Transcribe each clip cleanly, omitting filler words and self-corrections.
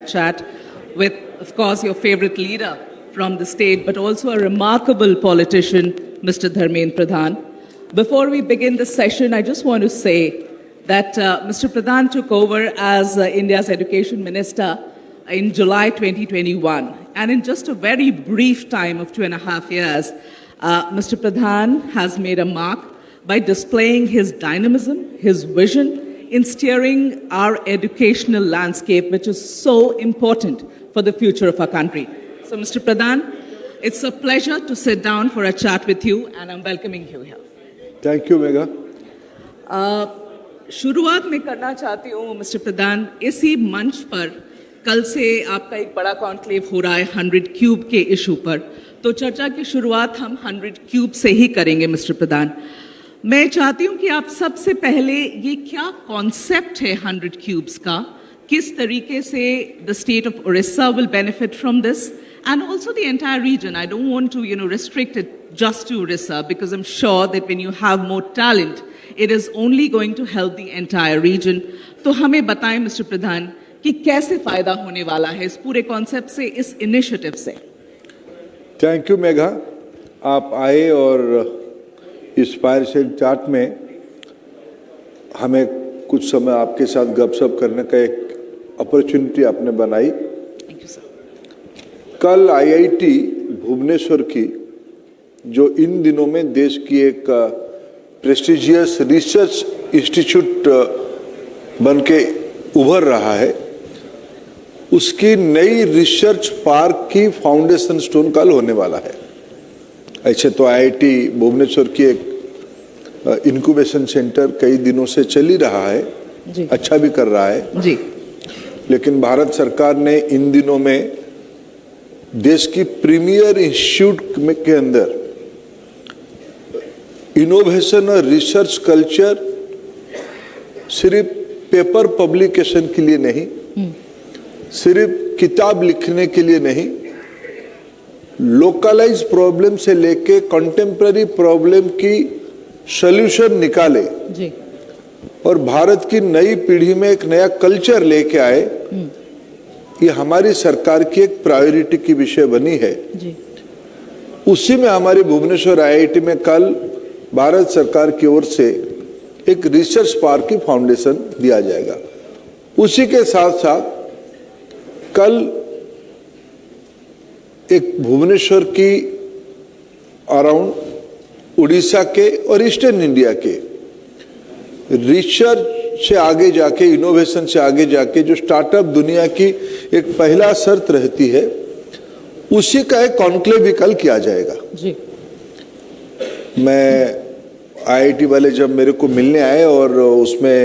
chat with, of course, your favorite leader from the state, but also a remarkable politician, Mr. Dharmendra Pradhan. Before we begin the session, I just want to say that Mr. Pradhan took over as India's Education Minister in July 2021. And in just a very brief time of 2.5 years, Mr. Pradhan has made a mark by displaying his dynamism, his vision, in steering our educational landscape, which is so important for the future of our country. So, Mr. Pradhan, it's a pleasure to sit down for a chat with you, and I'm welcoming you here. Thank you, Megha. शुरुआत में करना चाहती हूँ, mister प्रधान, इसी मंच पर कल से आपका एक बड़ा कॉन्क्लेव हो रहा है 100 क्यूब के इशू पर, तो चर्चा की शुरुआत हम 100 क्यूब से ही करेंगे, मिस्टर प्रधान। मैं चाहती हूं कि आप सबसे पहले ये क्या कॉन्सेप्ट है 100 क्यूब्स का, किस तरीके से the state of Orissa will benefit from this and also the entire region. I don't want to restrict it just to Orissa because I am sure that when you have more talent it is only going to help the entire region. तो हमें बताएं mister प्रधान कि कैसे फायदा होने वाला है इस पूरे कॉन्सेप्ट से, इस इनिशिएटिव से। थैंक यू मेघा, आप आए और इस फायरसेड चार्ट में हमें कुछ समय आपके साथ गपशप करने का एक अपॉर्चुनिटी आपने बनाई। Thank you sir. कल आईआईटी भुवनेश्वर की, जो इन दिनों में देश की एक प्रेस्टिजियस रिसर्च इंस्टीट्यूट बन के उभर रहा है, उसकी नई रिसर्च पार्क की फाउंडेशन स्टोन कल होने वाला है। ऐसे तो आईआईटी भुवनेश्वर की एक इंक्यूबेशन सेंटर कई दिनों से चल ही रहा है जी। अच्छा भी कर रहा है जी। लेकिन भारत सरकार ने इन दिनों में देश की प्रीमियर इंस्टीट्यूट के अंदर इनोवेशन और रिसर्च कल्चर सिर्फ पेपर पब्लिकेशन के लिए नहीं, सिर्फ किताब लिखने के लिए नहीं, लोकलाइज प्रॉब्लम से लेके कंटेम्पररी प्रॉब्लम की सॉल्यूशन निकाले जी। और भारत की नई पीढ़ी में एक नया कल्चर लेके आए, ये हमारी सरकार की एक प्रायोरिटी की विषय बनी है जी। उसी में हमारे भुवनेश्वर आईआईटी में कल भारत सरकार की ओर से एक रिसर्च पार्क की फाउंडेशन दिया जाएगा। उसी के साथ साथ कल एक भुवनेश्वर की अराउंड उड़ीसा के और ईस्टर्न इंडिया के रिसर्च से आगे जाके, इनोवेशन से आगे जाके जो स्टार्टअप दुनिया की एक पहला शर्त रहती है, उसी का एक कॉन्क्लेव भी कल किया जाएगा जी। मैं आईआईटी वाले जब मेरे को मिलने आए और उसमें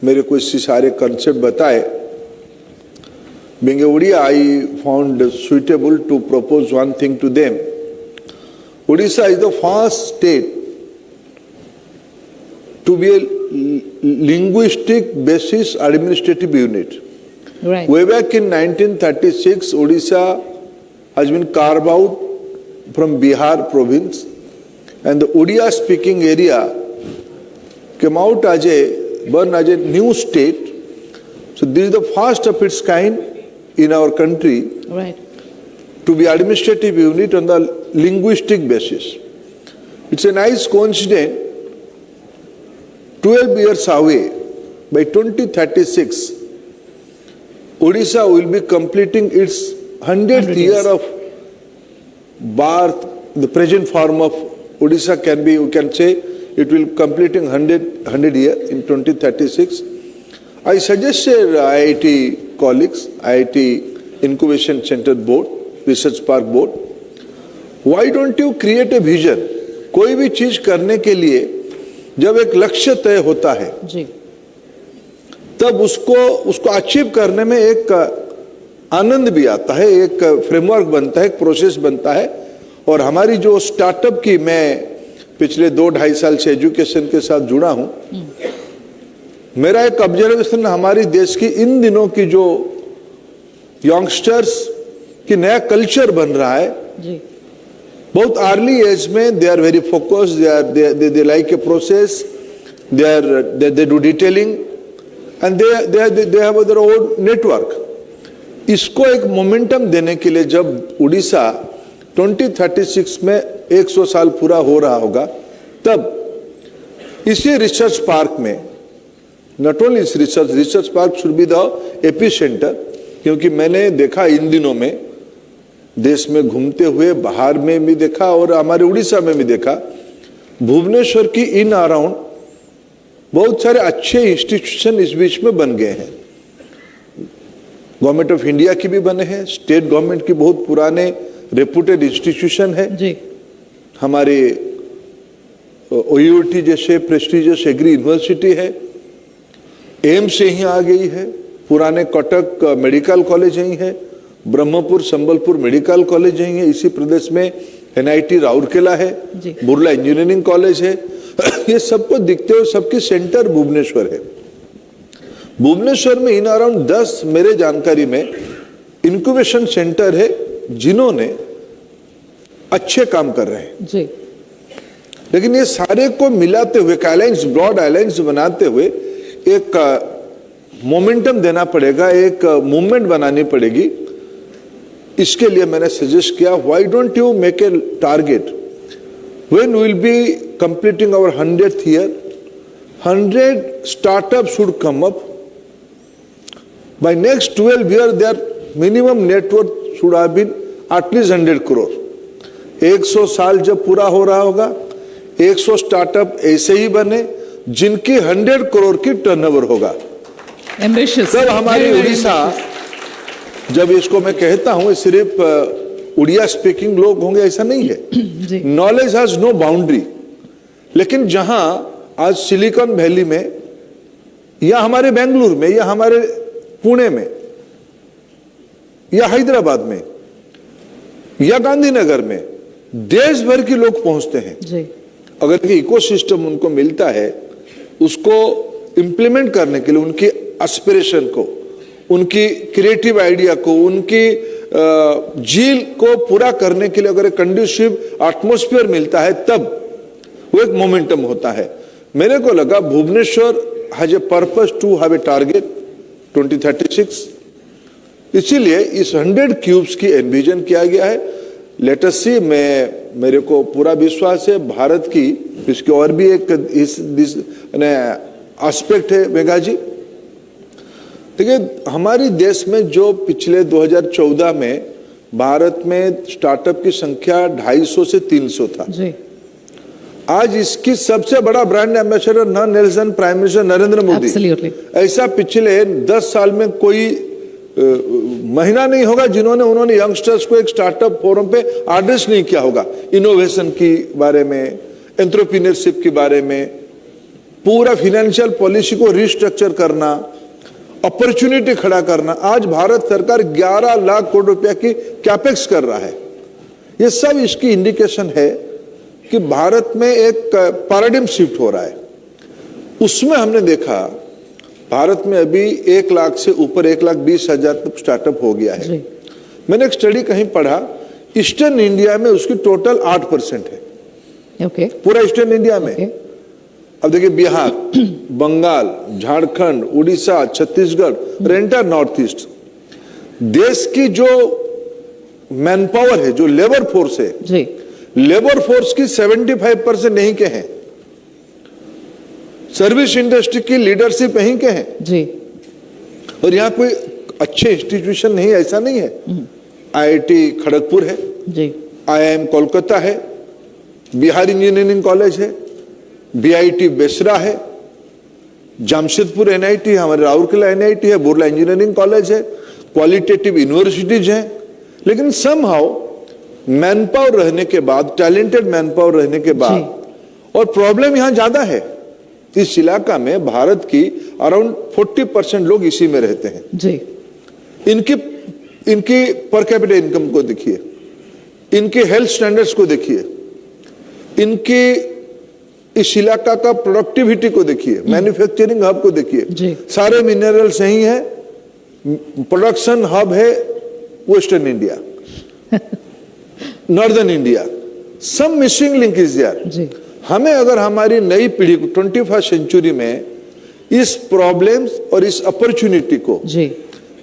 मेरे को इससे सारे कॉन्सेप्ट बताए, being a Odia, I found suitable to propose one thing to them. Odisha is the first state to be a linguistic basis administrative unit. Right. Way back in 1936, Odisha has been carved out from Bihar province, and the Odia speaking area came out as a new state. So this is the first of its kind in our country, Right. to be administrative unit on the linguistic basis. It's a nice coincidence. 12 years away, by 2036, Odisha will be completing its 100th year of birth. The present form of Odisha can be, we can say, it will completing 100 year in 2036. I suggested IIT colleagues, IIT Incubation Center Board, Research Park Board, why don't you create a vision? कोई भी चीज करने के लिए जब एक लक्ष्य तय होता है जी। तब उसको अचीव करने में एक आनंद भी आता है, एक फ्रेमवर्क बनता है, एक प्रोसेस बनता है। और हमारी जो स्टार्टअप की, मैं पिछले 2-2.5 साल से एजुकेशन के साथ जुड़ा हूं, मेरा एक ऑब्जर्वेशन हमारी देश की इन दिनों की जो यंगस्टर्स की नया कल्चर बन रहा है जी। बहुत अर्ली एज में, they are very focused, they like a process, they do detailing, and they have their own network. इसको एक मोमेंटम देने के लिए जब उड़ीसा 2036 में 100 साल पूरा हो रहा होगा, तब इसी रिसर्च पार्क में, नॉट ओनली इस research park should be the epicentre, क्योंकि मैंने देखा इन दिनों में देश में घूमते हुए, बाहर में भी देखा और हमारे उड़ीसा में भी देखा, भुवनेश्वर की इन अराउंड बहुत सारे अच्छे इंस्टीट्यूशन इस बीच में बन गए हैं। गवर्नमेंट ऑफ इंडिया की भी बने हैं, स्टेट गवर्नमेंट की बहुत पुराने रेपुटेड इंस्टीट्यूशन है जी। हमारे ओयूटी जैसे प्रेस्टिजियस एग्री यूनिवर्सिटी है, एम्स यहीं आ गई है, पुराने कटक मेडिकल कॉलेज यहीं है, ब्रह्मपुर संबलपुर मेडिकल कॉलेज यहीं है, इसी प्रदेश में NIT राउरकेला है, बुर्ला इंजीनियरिंग कॉलेज है। ये सबको दिखते हुए सबकी सेंटर भुवनेश्वर है। भुवनेश्वर में इन अराउंड 10 मेरे जानकारी में इंक्यूबेशन सेंटर है जिन्होंने अच्छे काम कर रहे हैं जी। लेकिन ये सारे को मिलाते हुए अलायंस, ब्रॉड अलायंस बनाते हुए एक मोमेंटम देना पड़ेगा, एक मूवमेंट बनानी पड़ेगी। इसके लिए मैंने सजेस्ट किया, why don't you make a target when we will be completing our 100th year, 100 startups should come up. By next 12 years, their minimum net worth should have been at least 100 crore. 100 साल जब पूरा हो रहा होगा, 100 startup ऐसे ही बने जिनकी 100 करोड़ की टर्नओवर होगा। Ambitious. तब हमारी Very, very उड़ीसा, ambitious. जब इसको मैं कहता हूं सिर्फ उड़िया स्पीकिंग लोग होंगे ऐसा नहीं है, नॉलेज हैज नो बाउंड्री। लेकिन जहां आज सिलिकॉन वैली में या हमारे बेंगलुरु में या हमारे पुणे में या हैदराबाद में या गांधीनगर में देश भर के लोग पहुंचते हैं जी। अगर इकोसिस्टम उनको मिलता है, उसको इंप्लीमेंट करने के लिए उनकी एस्पिरेशन को, उनकी क्रिएटिव आइडिया को, उनकी झील को पूरा करने के लिए अगर एक कंड्यूसिव एटमॉस्फेयर मिलता है, तब वो एक मोमेंटम होता है। मेरे को लगा Bhubaneswar has a purpose to have a target 2036, इसीलिए इस 100 क्यूब्स की एनविजन किया गया है। लेट अस सी, मेरे को पूरा विश्वास है भारत की, इसकी और भी एक एस्पेक्ट है मेघा जी। देखिए, हमारी देश में जो पिछले 2014 में भारत में स्टार्टअप की संख्या 250 से 300 था जी। आज इसकी सबसे बड़ा ब्रांड एम्बेसडर न Nelson, prime minister Narendra Modi. Absolutely. ऐसा पिछले 10 साल में कोई महीना नहीं होगा उन्होंने यंगस्टर्स को एक स्टार्टअप फोरम पे एड्रेस नहीं किया होगा। इनोवेशन की बारे में, एंटरप्रेन्योरशिप के बारे में, पूरा फाइनेंशियल पॉलिसी को रिस्ट्रक्चर करना, अपॉर्चुनिटी खड़ा करना। आज भारत सरकार 11 लाख करोड़ रुपया की कैपेक्स कर रहा है। ये सब इसकी इंडिकेशन है कि भारत में एक पैराडिम शिफ्ट हो रहा है। उसमें हमने देखा भारत में अभी 1 लाख से ऊपर 1,20,000 तक स्टार्टअप हो गया है। मैंने एक स्टडी कहीं पढ़ा, ईस्टर्न इंडिया में उसकी टोटल 8% है। ओके। पूरा ईस्टर्न इंडिया में। अब देखिए, बिहार, बंगाल, झारखंड, उड़ीसा, छत्तीसगढ़, रेंटा नॉर्थ ईस्ट, देश की जो मैन पावर है, जो लेबर फोर्स है जी, लेबर फोर्स की 75% यहीं के हैं। सर्विस इंडस्ट्री की लीडरशिप यहीं के हैं जी। और यहाँ कोई अच्छे इंस्टीट्यूशन नहीं, ऐसा नहीं है। IIT खड़गपुर है जी, IIM कोलकाता है, बिहार इंजीनियरिंग कॉलेज है, BIT बेसरा है, जमशेदपुर NIT, हमारे राउरकेला NIT है, बुर्ला इंजीनियरिंग कॉलेज है, क्वालिटेटिव यूनिवर्सिटीज हैं। लेकिन समहाउ मैन पावर रहने के बाद, टैलेंटेड मैन पावर रहने के बाद, और प्रॉब्लम यहां ज्यादा है। इस इलाका में भारत की अराउंड 40% लोग इसी में रहते हैं जी। इनकी पर कैपिटा इनकम को देखिए, इनके हेल्थ स्टैंडर्ड्स को देखिए, इनकी इस इलाका का प्रोडक्टिविटी को देखिए, मैन्युफैक्चरिंग हब को देखिए, सारे मिनरल्स यही है। प्रोडक्शन हब है western India, northern India, some missing link is there. हमें अगर हमारी नई पीढ़ी को 21st सेंचुरी में इस प्रॉब्लम्स और इस अपॉर्चुनिटी को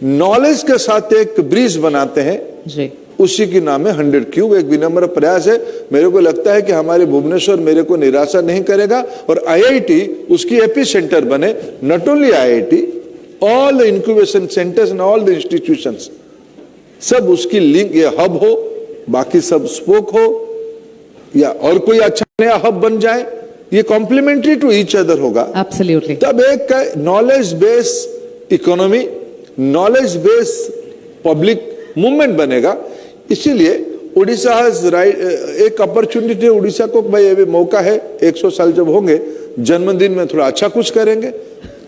नॉलेज के साथ एक ब्रिज बनाते हैं, जी, उसी की नाम है 100 क्यूब। एक विनम्र प्रयास है। मेरे को लगता है कि हमारे भुवनेश्वर मेरे को निराशा नहीं करेगा और आईआईटी उसकी एपी सेंटर बने। Not only IIT, all the incubation centres and all the institutions, सब उसकी लिंक, ये हब हो, बाकी सब स्पोक हो, या और कोई अच्छा नया हब बन जाए, ये कॉम्प्लीमेंट्री टू ईच अदर होगा। एब्सोल्युटली। तब एक knowledge base economy, knowledge base public movement बनेगा। इसीलिए उड़ीसा एक अपॉर्चुनिटी, उड़ीसा को भाई अभी मौका है, 100 साल जब होंगे, जन्मदिन में थोड़ा अच्छा कुछ करेंगे,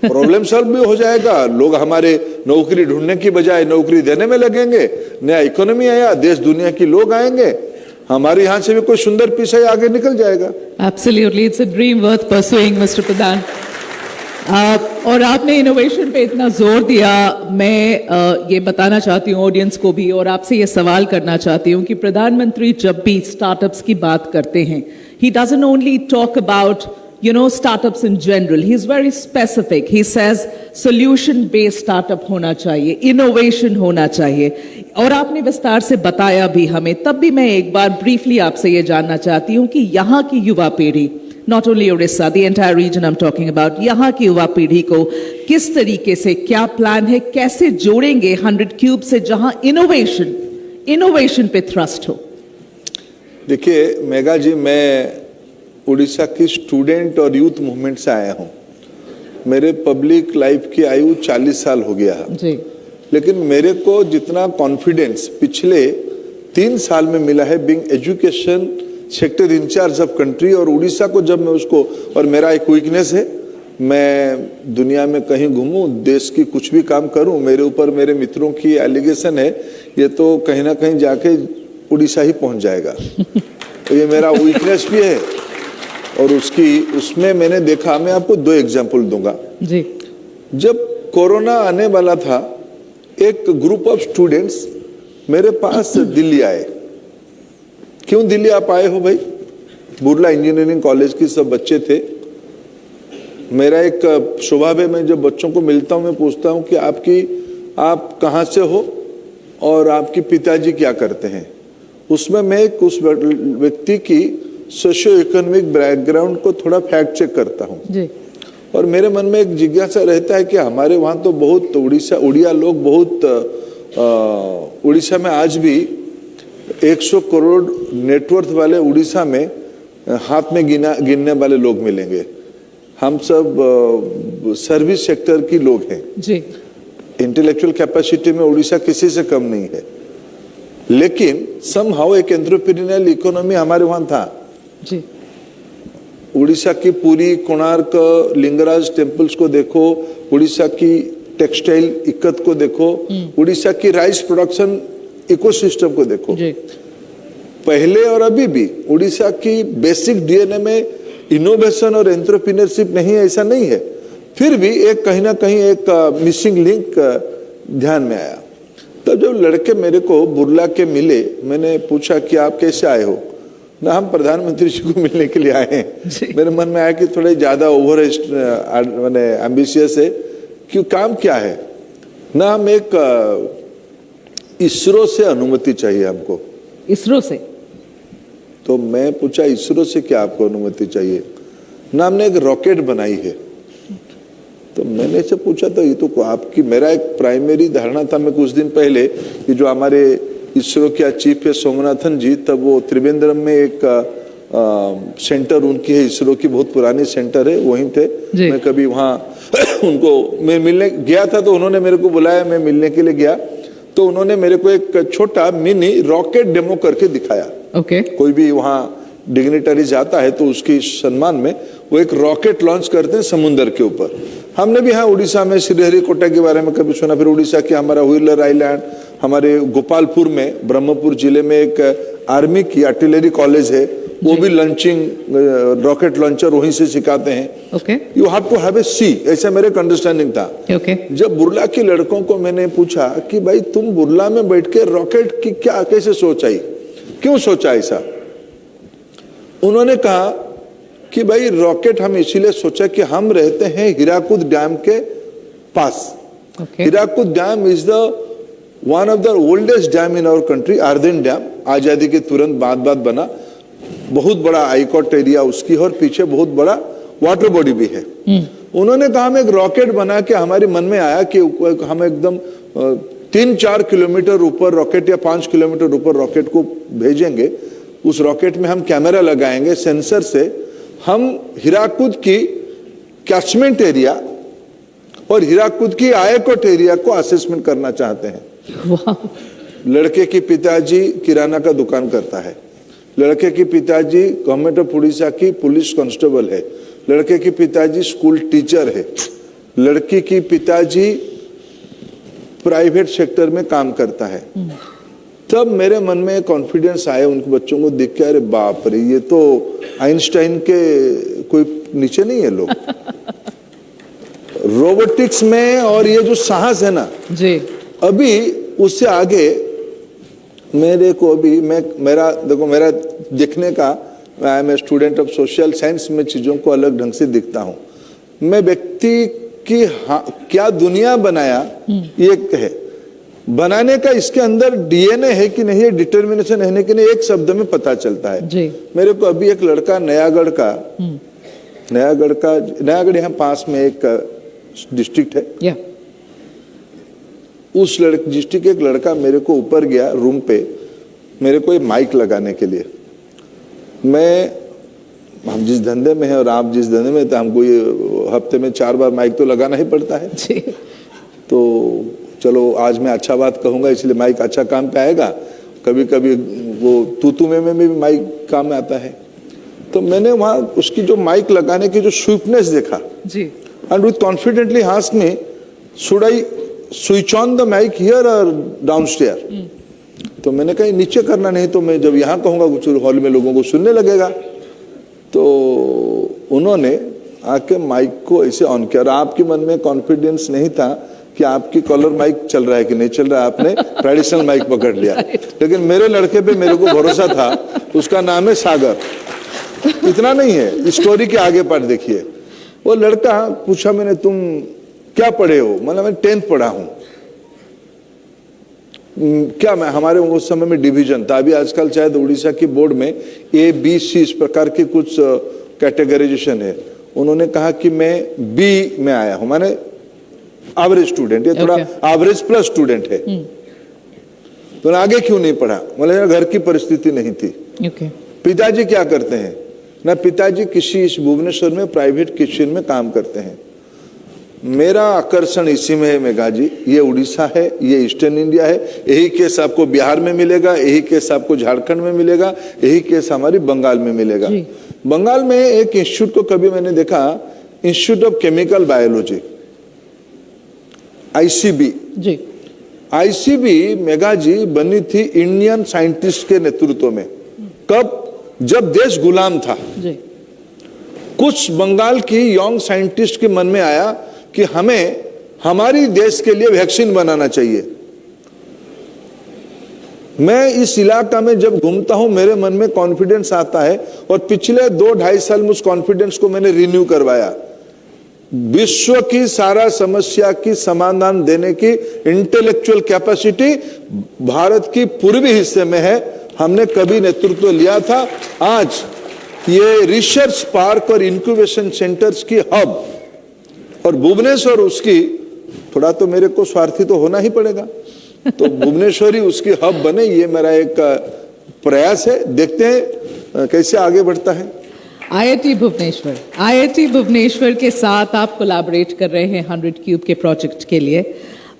प्रॉब्लम सॉल्व भी हो जाएगा, लोग हमारे नौकरी ढूंढने की बजाय नौकरी देने में लगेंगे, नया इकोनॉमी आया, देश दुनिया की लोग आएंगे, हमारे यहाँ से भी कोई सुंदर पीछे आगे निकल जाएगा। Absolutely, it's a dream worth pursuing mister Pradhan. और आपने इनोवेशन पे इतना जोर दिया, मैं ये बताना चाहती हूँ ऑडियंस को भी, और आपसे ये सवाल करना चाहती हूँ कि प्रधानमंत्री जब भी स्टार्टअप्स की बात करते हैं, he doesn't only talk about startups in general. He is very specific. He says solution based startup होना चाहिए, innovation होना चाहिए, और आपने विस्तार से बताया भी हमें। तब भी मैं एक बार ब्रीफली आपसे ये जानना चाहती हूँ कि यहाँ की युवा पीढ़ी, not only Orissa, the entire region I'm talking about, यहाँ की युवा पीढ़ी को किस तरीके से, क्या प्लान है, कैसे जोड़ेंगे 100 क्यूब से, जहाँ इनोवेशन पे थ्रस्ट हो? देखिए मेघा जी, मैं उड़ीसा की स्टूडेंट और यूथ मूवमेंट से आया हूँ। मेरे पब्लिक लाइफ की आयु 40 साल हो गया है जी। लेकिन मेरे को जितना कॉन्फिडेंस पिछले 3 साल में मिला है, being education sector in charge of country, और उड़ीसा को जब मैं उसको, और मेरा एक वीकनेस है, मैं दुनिया में कहीं घूमूं, देश की कुछ भी काम करूं, मेरे ऊपर मेरे मित्रों की एलिगेशन है, ये तो कहीं ना कहीं जाके उड़ीसा ही पहुंच जाएगा। तो ये मेरा वीकनेस भी है, और उसमें मैंने देखा, मैं आपको 2 एग्जाम्पल दूंगा जी। जब कोरोना आने वाला था, एक ग्रुप ऑफ स्टूडेंट्स मेरे पास दिल्ली आए। क्यों दिल्ली आप आए हो भाई? बुर्ला इंजीनियरिंग कॉलेज की सब बच्चे थे। मेरा एक स्वभाव है, मैं जब बच्चों को मिलता हूं, मैं पूछता हूं कि आप कहाँ से हो और आपके पिताजी क्या करते हैं। उसमें मैं उस व्यक्ति की सोशियो इकोनॉमिक बैकग्राउंड को थोड़ा फैक्ट चेक करता हूँ जी। और मेरे मन में एक जिज्ञासा रहता है कि हमारे वहाँ तो बहुत उड़िया लोग बहुत, उड़ीसा में आज भी 100 करोड़ नेटवर्थ वाले उड़ीसा में हाथ में गिनने वाले लोग मिलेंगे। हम सब सर्विस सेक्टर की लोग हैं जी। इंटेलेक्चुअल कैपेसिटी में उड़ीसा किसी से कम नहीं है, लेकिन समहाउ एक एंटरप्रेन्योरियल इकोनॉमी हमारे वहाँ था जी। उड़ीसा की पूरी कोणार्क लिंगराज टेम्पल्स को देखो, उड़ीसा की टेक्सटाइल इक्कत को देखो, उड़ीसा की राइस प्रोडक्शन इकोसिस्टम को देखो जी। पहले और अभी भी उड़ीसा की बेसिक डीएनए में इनोवेशन और एंटरप्रेन्योरशिप नहीं है, ऐसा नहीं है। फिर भी एक कहीं ना कहीं एक मिसिंग लिंक ध्यान में आया। तब जब लड़के मेरे को बुर्ला के मिले, मैंने पूछा कि आप कैसे आए हो ना, हम प्रधानमंत्री जी को मिलने के लिए आए हैं। मेरे मन में आया कि थोड़े ज्यादा ओवर मैंने एम्बिशियस है, क्यों काम क्या है ना, हम एक इसरो से अनुमति चाहिए हमको। इसरो से? तो मैं पूछा इसरो से क्या आपको अनुमति चाहिए ना, हमने एक रॉकेट बनाई है। तो मैंने से पूछा तो ये तो आपकी, मेरा एक प्राइमरी धारणा था, मैं कुछ दिन पहले ये जो हमारे इसरो के चीफ है सोमनाथन जी, तब वो त्रिवेंद्रम में एक सेंटर उनकी है, इसरो की बहुत पुरानी सेंटर है, वहीं थे। मैं कभी वहाँ उनको मैं मिलने गया था, तो उन्होंने मेरे को बुलाया, मैं मिलने के लिए गया, तो उन्होंने मेरे को एक छोटा मिनी रॉकेट डेमो करके दिखाया। ओके। कोई भी वहाँ डिग्निटरी जाता है तो उसकी सम्मान में वो एक रॉकेट लॉन्च करते हैं समुद्र के ऊपर। हमने भी हाँ उड़ीसा में श्रीहरिकोटा के बारे में कभी सुना, फिर उड़ीसा के हमारा व्हीलर आइलैंड, हमारे गोपालपुर में ब्रह्मपुर जिले में एक आर्मी की आर्टिलरी कॉलेज है, वो भी लॉन्चिंग रॉकेट लॉन्चर वहीं से सिखाते हैं। Okay. You have to have a C, ऐसा मेरे का अंडरस्टैंडिंग था। ओके। जब बुर्ला के लड़कों को मैंने पूछा कि भाई तुम बुर्ला में बैठ के रॉकेट की क्या कैसे सोच आई, क्यों सोचा ऐसा, उन्होंने कहा कि भाई रॉकेट हम इसीलिए सोचा कि हम रहते हैं हीराकुद डैम के पास, Okay. Hirakud Dam is the one of the oldest dam in our country, Ardent Dam. आजादी के तुरंत बाद बना, बहुत बड़ा हाईकोर्ट एरिया उसकी है और पीछे बहुत बड़ा वाटर बॉडी भी है। उन्होंने कहा हम एक रॉकेट बना के, हमारे मन में आया कि हम एकदम 3-4 किलोमीटर ऊपर रॉकेट या 5 किलोमीटर ऊपर रॉकेट को भेजेंगे। उस रॉकेट में हम कैमरा लगाएंगे, सेंसर से हम हीराकुद की कैचमेंट एरिया और हीराकुद की हाईकोर्ट एरिया को असेसमेंट करना चाहते हैं। वाह, लड़के के पिताजी किराना का दुकान करता है, लड़के के पिताजी गवर्नमेंट ऑफ उड़ीसा की पुलिस कांस्टेबल है, लड़के के पिताजी स्कूल टीचर है, लड़की की पिताजी प्राइवेट सेक्टर में काम करता है। तब मेरे मन में कॉन्फिडेंस आया उन बच्चों को देख के, अरे बाप रे, ये तो आइंस्टाइन के कोई नीचे नहीं है लोग। रोबोटिक्स में और ये जो साहस है ना जी, अभी उससे आगे मेरे को अभी मेरा दिखने का, I am a student of social science में चीजों को अलग ढंग से दिखता हूं। मैं व्यक्ति की क्या दुनिया बनाया ये है, बनाने का इसके अंदर डीएनए है कि नहीं, डिटर्मिनेशन है कि नहीं, एक शब्द में पता चलता है। जी। मेरे को अभी एक लड़का नयागढ़ यहाँ पास में एक डिस्ट्रिक्ट है, या उस डिस्ट्रिक्ट के एक लड़का मेरे को ऊपर गया रूम पे, मेरे को ये माइक लगाने के लिए। हम जिस धंधे में हैं और आप जिस धंधे में, तो हमको ये हफ्ते में 4 बार माइक तो लगाना ही पड़ता है। जी, तो चलो आज मैं अच्छा बात कहूंगा इसलिए माइक अच्छा काम पे आएगा। कभी कभी वो तूतू में भी माइक काम में आता है। तो मैंने वहां उसकी जो माइक लगाने की जो स्विफ्टनेस देखा, जी, and with confidently asked me, should I switch on the mic here और डाउनस्टेयर? तो मैंने कहा नीचे करना, नहीं तो मैं जब यहाँ कहूंगा कुछ हॉल में लोगों को सुनने लगेगा। तो उन्होंने आके माइक को ऐसे ऑन किया और आपके मन में कॉन्फिडेंस नहीं था कि आपकी कॉलर माइक चल रहा है कि नहीं चल रहा है, आपने ट्रेडिशनल माइक पकड़ लिया। लेकिन मेरे लड़के पे मेरे को भरोसा था, उसका नाम है सागर। इतना नहीं है, स्टोरी के आगे पर देखिए। वो लड़का पूछा मैंने, तुम क्या पढ़े हो? मैं 10th पढ़ा हूं। क्या मैं, हमारे उस समय में डिवीजन था, अभी आजकल शायद उड़ीसा की बोर्ड में ABC इस प्रकार की कुछ कैटेगराइजेशन है। उन्होंने कहा कि मैं B में आया हूं, माने एवरेज स्टूडेंट, ये थोड़ा एवरेज प्लस स्टूडेंट है। तो आगे क्यों नहीं पढ़ा? मतलब घर की परिस्थिति नहीं थी। ओके। पिताजी क्या करते हैं ना? पिताजी किसी इस भुवनेश्वर में प्राइवेट किचन में काम करते हैं। मेरा आकर्षण इसी में है मेघा जी, ये उड़ीसा है, ये ईस्टर्न इंडिया है। यही केस आपको बिहार में मिलेगा, यही केस आपको झारखंड में मिलेगा, यही केस हमारी बंगाल में मिलेगा। बंगाल में एक इंस्टीट्यूट को कभी मैंने देखा, institute of chemical biology, ICB। जी, ICB मेघा जी बनी थी इंडियन साइंटिस्ट के नेतृत्व में। कब? जब देश गुलाम था। जी, कुछ बंगाल की यंग साइंटिस्ट के मन में आया कि हमें हमारी देश के लिए वैक्सीन बनाना चाहिए। मैं इस इलाका में जब घूमता हूं मेरे मन में कॉन्फिडेंस आता है और पिछले 2-2.5 साल में उस कॉन्फिडेंस को मैंने रिन्यू करवाया। विश्व की सारा समस्या की समाधान देने की इंटेलेक्चुअल कैपेसिटी भारत की पूर्वी हिस्से में है। हमने कभी नेतृत्व लिया था। आज ये रिसर्च पार्क और इंक्यूबेशन सेंटर्स की हब और भुवनेश्वर उसकी, थोड़ा तो मेरे को स्वार्थी तो होना ही पड़ेगा, तो भुवनेश्वरी उसकी हब बने, ये मेरा एक प्रयास है। देखते हैं कैसे आगे बढ़ता है। IIT भुवनेश्वर के साथ आप कोलैबोरेट कर रहे हैं 100 क्यूब के प्रोजेक्ट के लिए।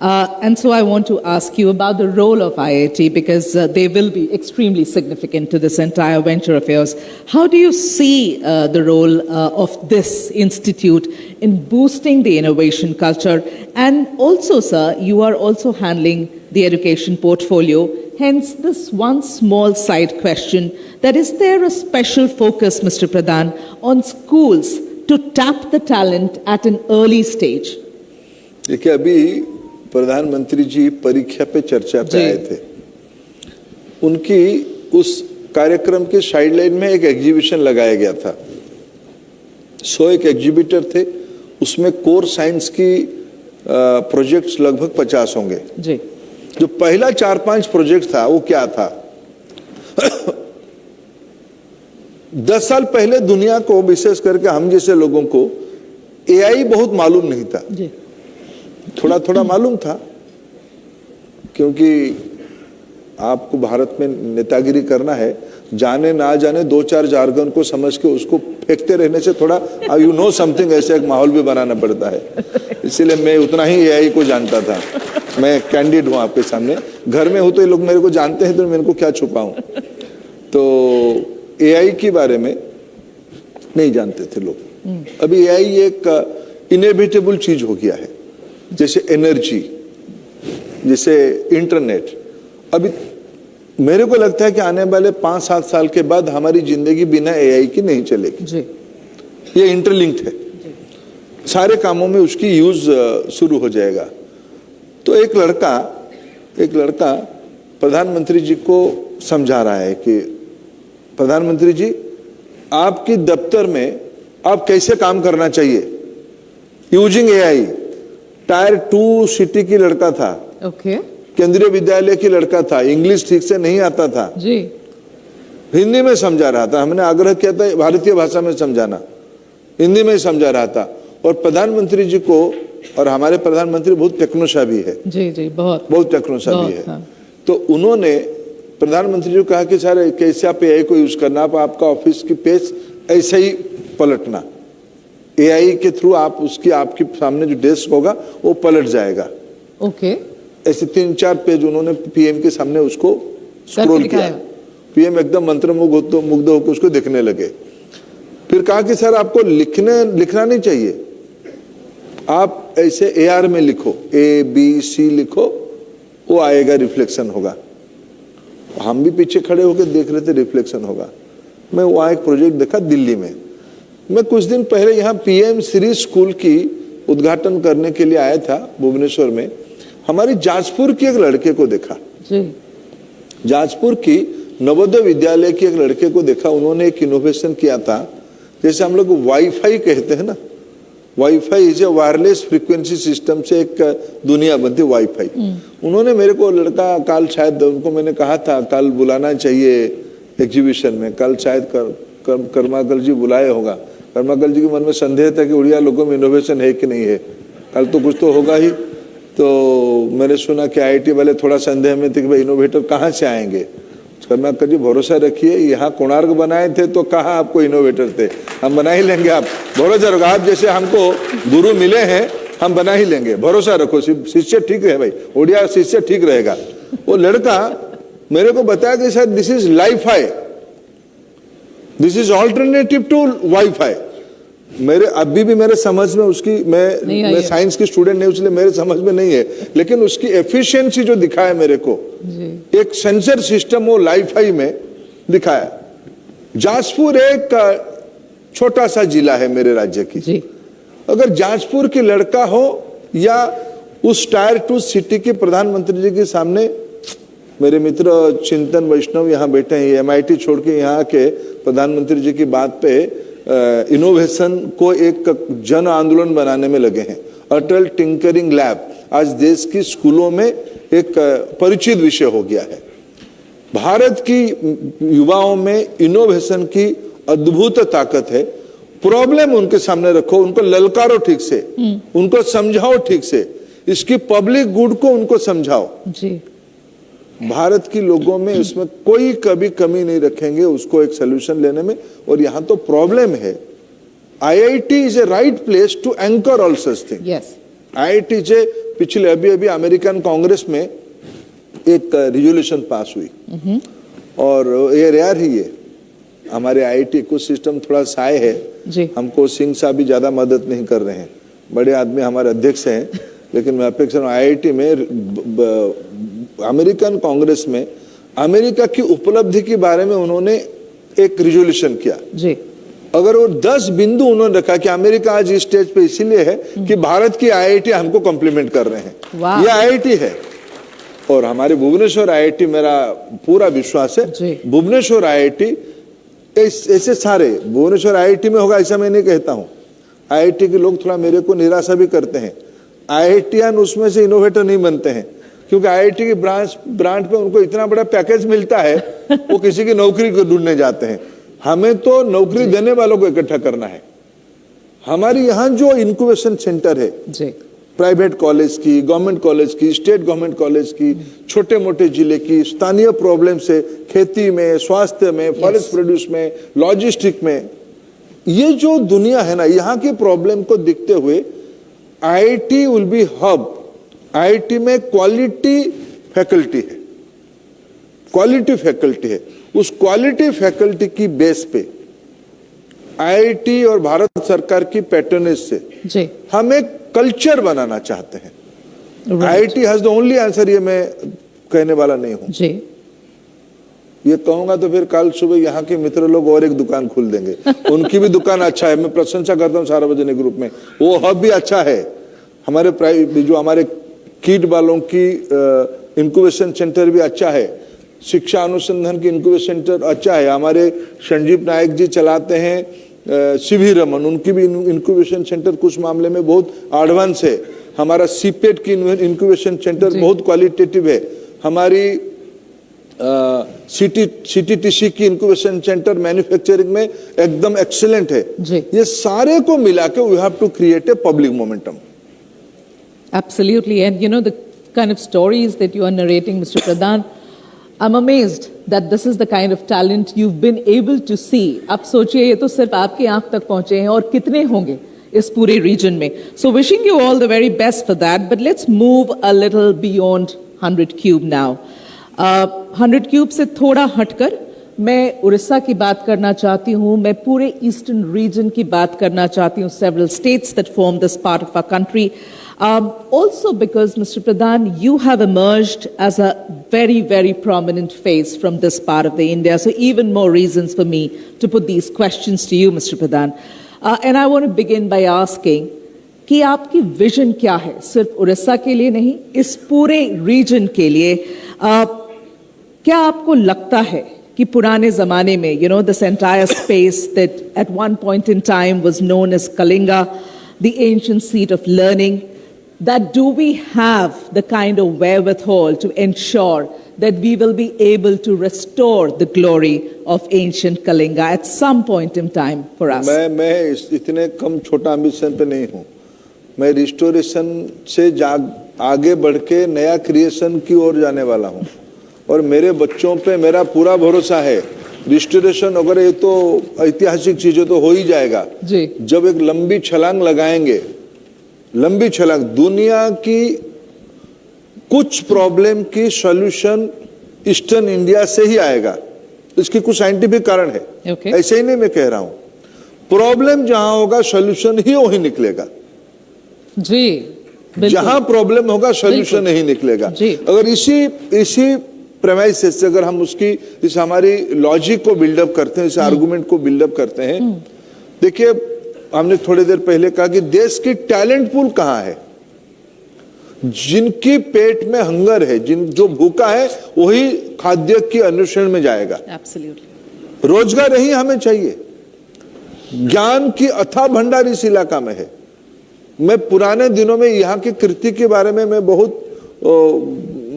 And so I want to ask you about the role of IIT because they will be extremely significant to this entire venture of yours. How do you see the role of this institute in boosting the innovation culture? And also, sir, you are also handling the education portfolio. Hence, this one small side question, that is there a special focus, Mr. Pradhan, on schools to tap the talent at an early stage? देखिए, अभी प्रधानमंत्री जी परीक्षा पे चर्चा पे आए थे। उनकी उस कार्यक्रम के साइडलाइन में एक एग्जीबिशन लगाया गया था। 100 एक एग्जीबिटर थे, उसमें कोर साइंस की प्रोजेक्ट्स लगभग 50 होंगे। जी जो पहला 4-5 प्रोजेक्ट था वो क्या था? 10 साल पहले दुनिया को, विशेष करके हम जैसे लोगों को, एआई बहुत मालूम नहीं था। जी थोड़ा थोड़ा मालूम था, क्योंकि आपको भारत में नेतागिरी करना है, जाने ना जाने 2-4 जार्गन को समझ के उसको फेंकते रहने से थोड़ा यू नो समथिंग, ऐसे एक माहौल भी बनाना पड़ता है। इसीलिए मैं उतना ही एआई को जानता था। मैं कैंडिड हूँ आपके सामने, घर में हूँ तो ये लोग मेरे को जानते हैं, तो मेरे को क्या छुपाऊं। तो एआई के बारे में नहीं जानते थे लोग। अभी एआई एक इनएविटेबल चीज हो गया है, जैसे एनर्जी, जैसे इंटरनेट। अभी मेरे को लगता है कि आने वाले 5-7 साल के बाद हमारी जिंदगी बिना एआई की नहीं चलेगी। जी ये इंटरलिंक्ड है, सारे कामों में उसकी यूज शुरू हो जाएगा। तो एक लड़का प्रधानमंत्री जी को समझा रहा है कि प्रधानमंत्री जी, आपकी दफ्तर में आप कैसे काम करना चाहिए यूजिंग एआई। टायर 2 सिटी की लड़का था, ओके केंद्रीय विद्यालय की लड़का था, इंग्लिश ठीक से नहीं आता था, जी हिंदी में समझा रहा था। हमने आग्रह किया था भारतीय भाषा में समझाना, हिंदी में ही समझा रहा था। और प्रधानमंत्री जी को, और हमारे प्रधानमंत्री बहुत टेक्नोशाली है, जी जी बहुत टेक्नोशाली है। हाँ। तो उन्होंने प्रधानमंत्री जी को कहा कि सर कैसे आप एआई को यूज करना, आप आपका ऑफिस की पेज ऐसे ही पलटना, एआई के थ्रू आप उसकी, आपके सामने जो डेस्क होगा वो पलट जाएगा। ओके ऐसे 3-4 पेज उन्होंने पीएम के सामने उसको स्क्रॉल किया। पीएम एकदम मंत्रमुग्ध होकर उसको देखने लगे। फिर कहा कि सर आपको लिखना नहीं चाहिए, आप ऐसे एआर में लिखो, ABC लिखो, वो आएगा, रिफ्लेक्शन होगा। हम भी पीछे खड़े होकर देख रहे थे, रिफ्लेक्शन होगा। मैं वहाँ एक प्रोजेक्ट देखा दिल्ली में। मैं कुछ दिन पहले यहाँ PM श्री स्कूल की उद्घाटन करने के लिए आया था भुवनेश्वर में। हमारी जाजपुर की एक लड़के को देखा, जी जाजपुर की नवोदय विद्यालय के एक लड़के को देखा। उन्होंने एक इनोवेशन किया था, जैसे हम लोग वाईफाई कहते हैं ना, wifi is a wireless frequency system से एक दुनिया बनती है वाईफाई। उन्होंने मेरे को, लड़का कल, शायद उनको मैंने कहा था कल बुलाना चाहिए एग्जीबिशन में, कल शायद कर्माकल जी बुलाए होगा। कर्माकल जी के मन में संदेह था कि उड़िया लोगों में इनोवेशन है कि नहीं है, कल तो कुछ तो होगा ही। तो मैंने सुना कि IIT वाले थोड़ा संदेह में थे कि भाई इनोवेटर कहाँ से आएंगे। कर्माकर जी भरोसा रखिए, यहाँ कोणार्क बनाए थे तो कहाँ आपको इनोवेटर थे, हम बना ही लेंगे, आप भरोसा रखो। आप जैसे हमको गुरु मिले हैं, हम बना ही लेंगे, भरोसा रखो। शिष्य ठीक है भाई, उड़िया शिष्य ठीक रहेगा। वो लड़का मेरे को बताया कि sir this is LiFi, this is alternative to WiFi. मेरे अभी भी मेरे समझ में उसकी, मैं साइंस की स्टूडेंट नहीं, इसलिए मेरे समझ में नहीं है, लेकिन उसकी एफिशिएंसी जो दिखाया मेरे को, एक सेंसर सिस्टम वो लाइफाई में दिखाया। जाजपुर एक छोटा सा जिला है मेरे राज्य की। अगर जाजपुर की लड़का हो या उस टायर 2 सिटी के प्रधानमंत्री जी के सामने, मेरे मित्र चिंतन वैष्णव यहाँ बैठे हैं, MIT छोड़ के यहाँ के प्रधानमंत्री जी की बात पे इनोवेशन को एक जन आंदोलन बनाने में लगे हैं। अटल टिंकरिंग लैब आज देश की स्कूलों में एक परिचित विषय हो गया है। भारत की युवाओं में इनोवेशन की अद्भुत ताकत है। प्रॉब्लम उनके सामने रखो, उनको ललकारो ठीक से, उनको समझाओ ठीक से, इसकी पब्लिक गुड को उनको समझाओ जी। भारत की लोगों में इसमें कोई कभी कमी नहीं रखेंगे उसको एक सोल्यूशन लेने में। और यहाँ तो प्रॉब्लम है, IIT is a right place to anchor all such thing. IIT से पिछले अभी अमेरिकन कांग्रेस में एक रिजोल्यूशन पास हुई और ये रेयर ही है। हमारे IIT को सिस्टम थोड़ा साय है जी। हमको सिंह साहब भी ज्यादा मदद नहीं कर रहे हैं, बड़े आदमी हमारे अध्यक्ष हैं, लेकिन मैं अपेक्षा IIT में अमेरिकन कांग्रेस में अमेरिका की उपलब्धि के बारे में उन्होंने एक रिजोल्यूशन किया जी। अगर वो 10 बिंदु उन्होंने रखा कि अमेरिका आज इस स्टेज पे इसीलिए है कि भारत की IIT हमको कॉम्प्लीमेंट कर रहे हैं, ये IIT है। और हमारे भुवनेश्वर IIT, मेरा पूरा विश्वास है भुवनेश्वर IIT ऐसे सारे, भुवनेश्वर IIT में होगा ऐसा मैं नहीं कहता हूं। IIT के लोग थोड़ा मेरे को निराशा भी करते हैं, आईआईटीआन उसमें से इनोवेटर नहीं बनते हैं, क्योंकि आईआईटी की ब्रांच पे उनको इतना बड़ा पैकेज मिलता है, वो किसी की नौकरी को ढूंढने जाते हैं। हमें तो नौकरी देने वालों को इकट्ठा करना है। हमारी यहाँ जो इंक्यूबेशन सेंटर है, जी, प्राइवेट कॉलेज की, गवर्नमेंट कॉलेज की, स्टेट गवर्नमेंट कॉलेज की, छोटे मोटे जिले की, स्थानीय प्रॉब्लम से खेती में, स्वास्थ्य में, फॉरेस्ट प्रोड्यूस में, लॉजिस्टिक में, ये जो दुनिया है ना, यहाँ की प्रॉब्लम को देखते हुए IIT will be hub. IIT में क्वालिटी फैकल्टी है, क्वालिटी फैकल्टी है। उस क्वालिटी फैकल्टी की बेस पे आईआईटी और भारत सरकार की पैटर्नेज से जी, हम एक कल्चर बनाना चाहते हैं। Right. IIT has the only answer, ये मैं कहने वाला नहीं हूं। जी, ये कहूंगा तो फिर कल सुबह यहाँ के मित्र लोग और एक दुकान खोल देंगे। उनकी भी दुकान अच्छा है, मैं प्रशंसा करता हूँ सार्वजनिक ग्रुप में, वो हब भी अच्छा है। हमारे जो हमारे किड वालों की इंक्यूबेशन सेंटर भी अच्छा है, शिक्षा अनुसंधान की इंक्यूबेशन सेंटर अच्छा है। हमारे संजीव नायक जी चलाते हैं सीवी रमन, उनकी भी इंक्यूबेशन सेंटर कुछ मामले में बहुत एडवांस है। हमारा सीपेट की इंक्यूबेशन सेंटर बहुत क्वालिटेटिव है। हमारी सीटीटीसी की इंक्यूबेशन सेंटर मैन्युफैक्चरिंग में एकदम एक्सीलेंट है। ये सारे को मिला के we have to create a public momentum. absolutely. And you know, the kind of stories that you are narrating, Mr. Pradhan, I'm amazed that this is the kind of talent you've been able to see. अब सोचिए, ये तो सिर्फ आपकी आंख तक पहुंचे हैं, और कितने होंगे इस पूरे रीजन में. So wishing you all the very best for that. But let's move a little beyond 100 Cube now. 100 Cube से थोड़ा हटकर मैं उड़ीसा की बात करना चाहती हूँ, मैं पूरे ईस्टर्न रीजन की बात करना चाहती हूँ, several states that form this part of our country. Also because, Mr. Pradhan, you have emerged as a very, very prominent face from this part of the India. So even more reasons for me to put these questions to you, Mr. Pradhan. And I want to begin by asking कि आपकी vision क्या है, सिर्फ उड़ीसा के लिए नहीं, इस पूरे रीजन के लिए. क्या आपको लगता है कि पुराने जमाने में, you know, this entire space that at one point in time was known as Kalinga, the ancient seat of learning, that do we have the kind of wherewithal to ensure that we will be able to restore the glory of ancient Kalinga at some point in time for us? मैं इतने कम छोटा ambition पे नहीं हूँ. मैं restoration से आगे बढ़ के नया क्रिएशन की ओर जाने वाला हूँ, और मेरे बच्चों पे मेरा पूरा भरोसा है. रिस्टोरेशन वगैरह ये तो ऐतिहासिक चीजें तो हो ही जाएगा जी. जब एक लंबी छलांग लगाएंगे, लंबी छलांग, दुनिया की कुछ प्रॉब्लम की सॉल्यूशन ईस्टर्न इंडिया से ही आएगा. इसकी कुछ साइंटिफिक कारण है. Okay. ऐसे ही नहीं मैं कह रहा हूं. प्रॉब्लम जहां होगा सॉल्यूशन ही वही निकलेगा. जी, जहां प्रॉब्लम होगा सॉल्यूशन नहीं निकलेगा. अगर इसी प्रेमाइसिस से अगर हम उसकी इस हमारी लॉजिक को बिल्डअप करते हैं, इस आर्गुमेंट को बिल्डअप करते हैं, देखिए हमने थोड़ी देर पहले कहा कि देश की टैलेंट पूल कहां है. जिनकी पेट में हंगर है, जो भूखा है, वही खाद्य की अन्वेषण में जाएगा. Absolutely. रोजगार ही हमें चाहिए. ज्ञान की अथाह भंडार इस इलाका में है. मैं पुराने दिनों में यहाँ की कृति के बारे में मैं बहुत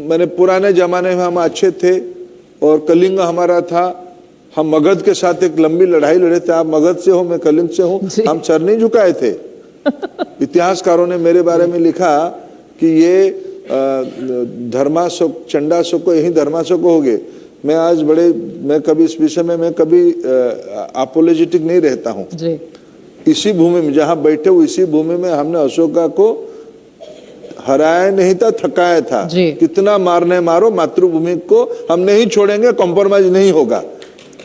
मैंने पुराने जमाने में हम अच्छे थे और कलिंग हमारा था. हम मगध के साथ एक लंबी लड़ाई लड़े थे. आप मगध से हो, मैं कलिंग से हूं. हम सर नहीं झुकाए थे. इतिहासकारों ने मेरे बारे में लिखा कि ये धर्माशोक चंडाशोक को, यही धर्माशोक हो गए. मैं कभी इस विषय में मैं कभी अपोलोजेटिक नहीं रहता हूं. इसी भूमि में जहां बैठे हुए, इसी भूमि में हमने अशोका को हराया नहीं था, थकाया था. कितना मारने मारो, मातृभूमि को हम नहीं छोड़ेंगे, कॉम्प्रोमाइज नहीं होगा.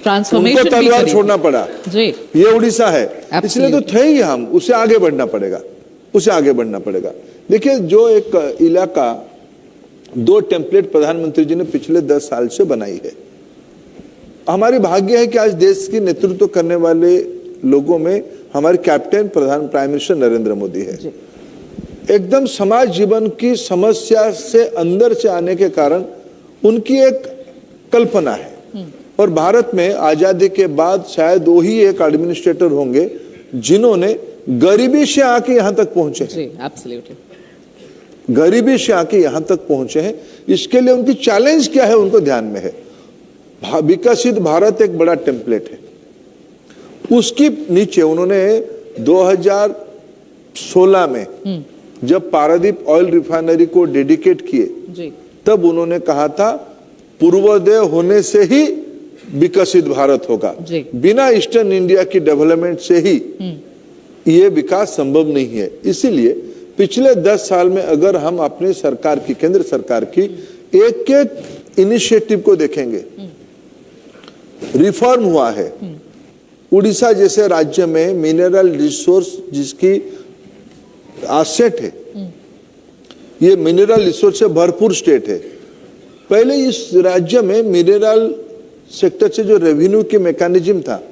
उनको तलवार छोड़ना पड़ा. ये उड़ीसा है, इसलिए तो थे ही हम. उसे आगे बढ़ना पड़ेगा, उसे आगे बढ़ना पड़ेगा. देखिए, जो एक इलाका 2 टेम्पलेट प्रधानमंत्री जी ने पिछले 10 साल से बनाई है. हमारी भाग्य है कि आज देश की नेतृत्व करने वाले लोगों में हमारे captain prime minister Narendra Modi है. एकदम समाज जीवन की समस्या से अंदर से आने के कारण उनकी एक कल्पना है. और भारत में आजादी के बाद शायद वही एक एडमिनिस्ट्रेटर होंगे जिन्होंने गरीबी से आके यहां तक पहुंचे. गरीबी से आके यहां तक पहुंचे हैं। इसके लिए उनकी चैलेंज क्या है उनको ध्यान में है। विकसित भारत एक बड़ा टेम्पलेट है, उसकी नीचे उन्होंने 2016 में जब पारादीप ऑयल रिफाइनरी को डेडिकेट किए जी। तब उन्होंने कहा था पूर्वोदय होने से ही विकसित भारत होगा, जी। बिना ईस्टर्न इंडिया की डेवलपमेंट से ही ये विकास संभव नहीं है। इसीलिए पिछले 10 साल में अगर हम अपनी सरकार की, केंद्र सरकार की एक एक इनिशिएटिव को देखेंगे, रिफॉर्म हुआ है। उड़ीसा जैसे राज्य में मिनरल रिसोर्स जिसकी एसेट है, ये मिनरल रिसोर्स से भरपूर स्टेट है। पहले इस राज्य में मिनरल सेक्टर से जो रेवेन्यू की मैकेनिज्म था,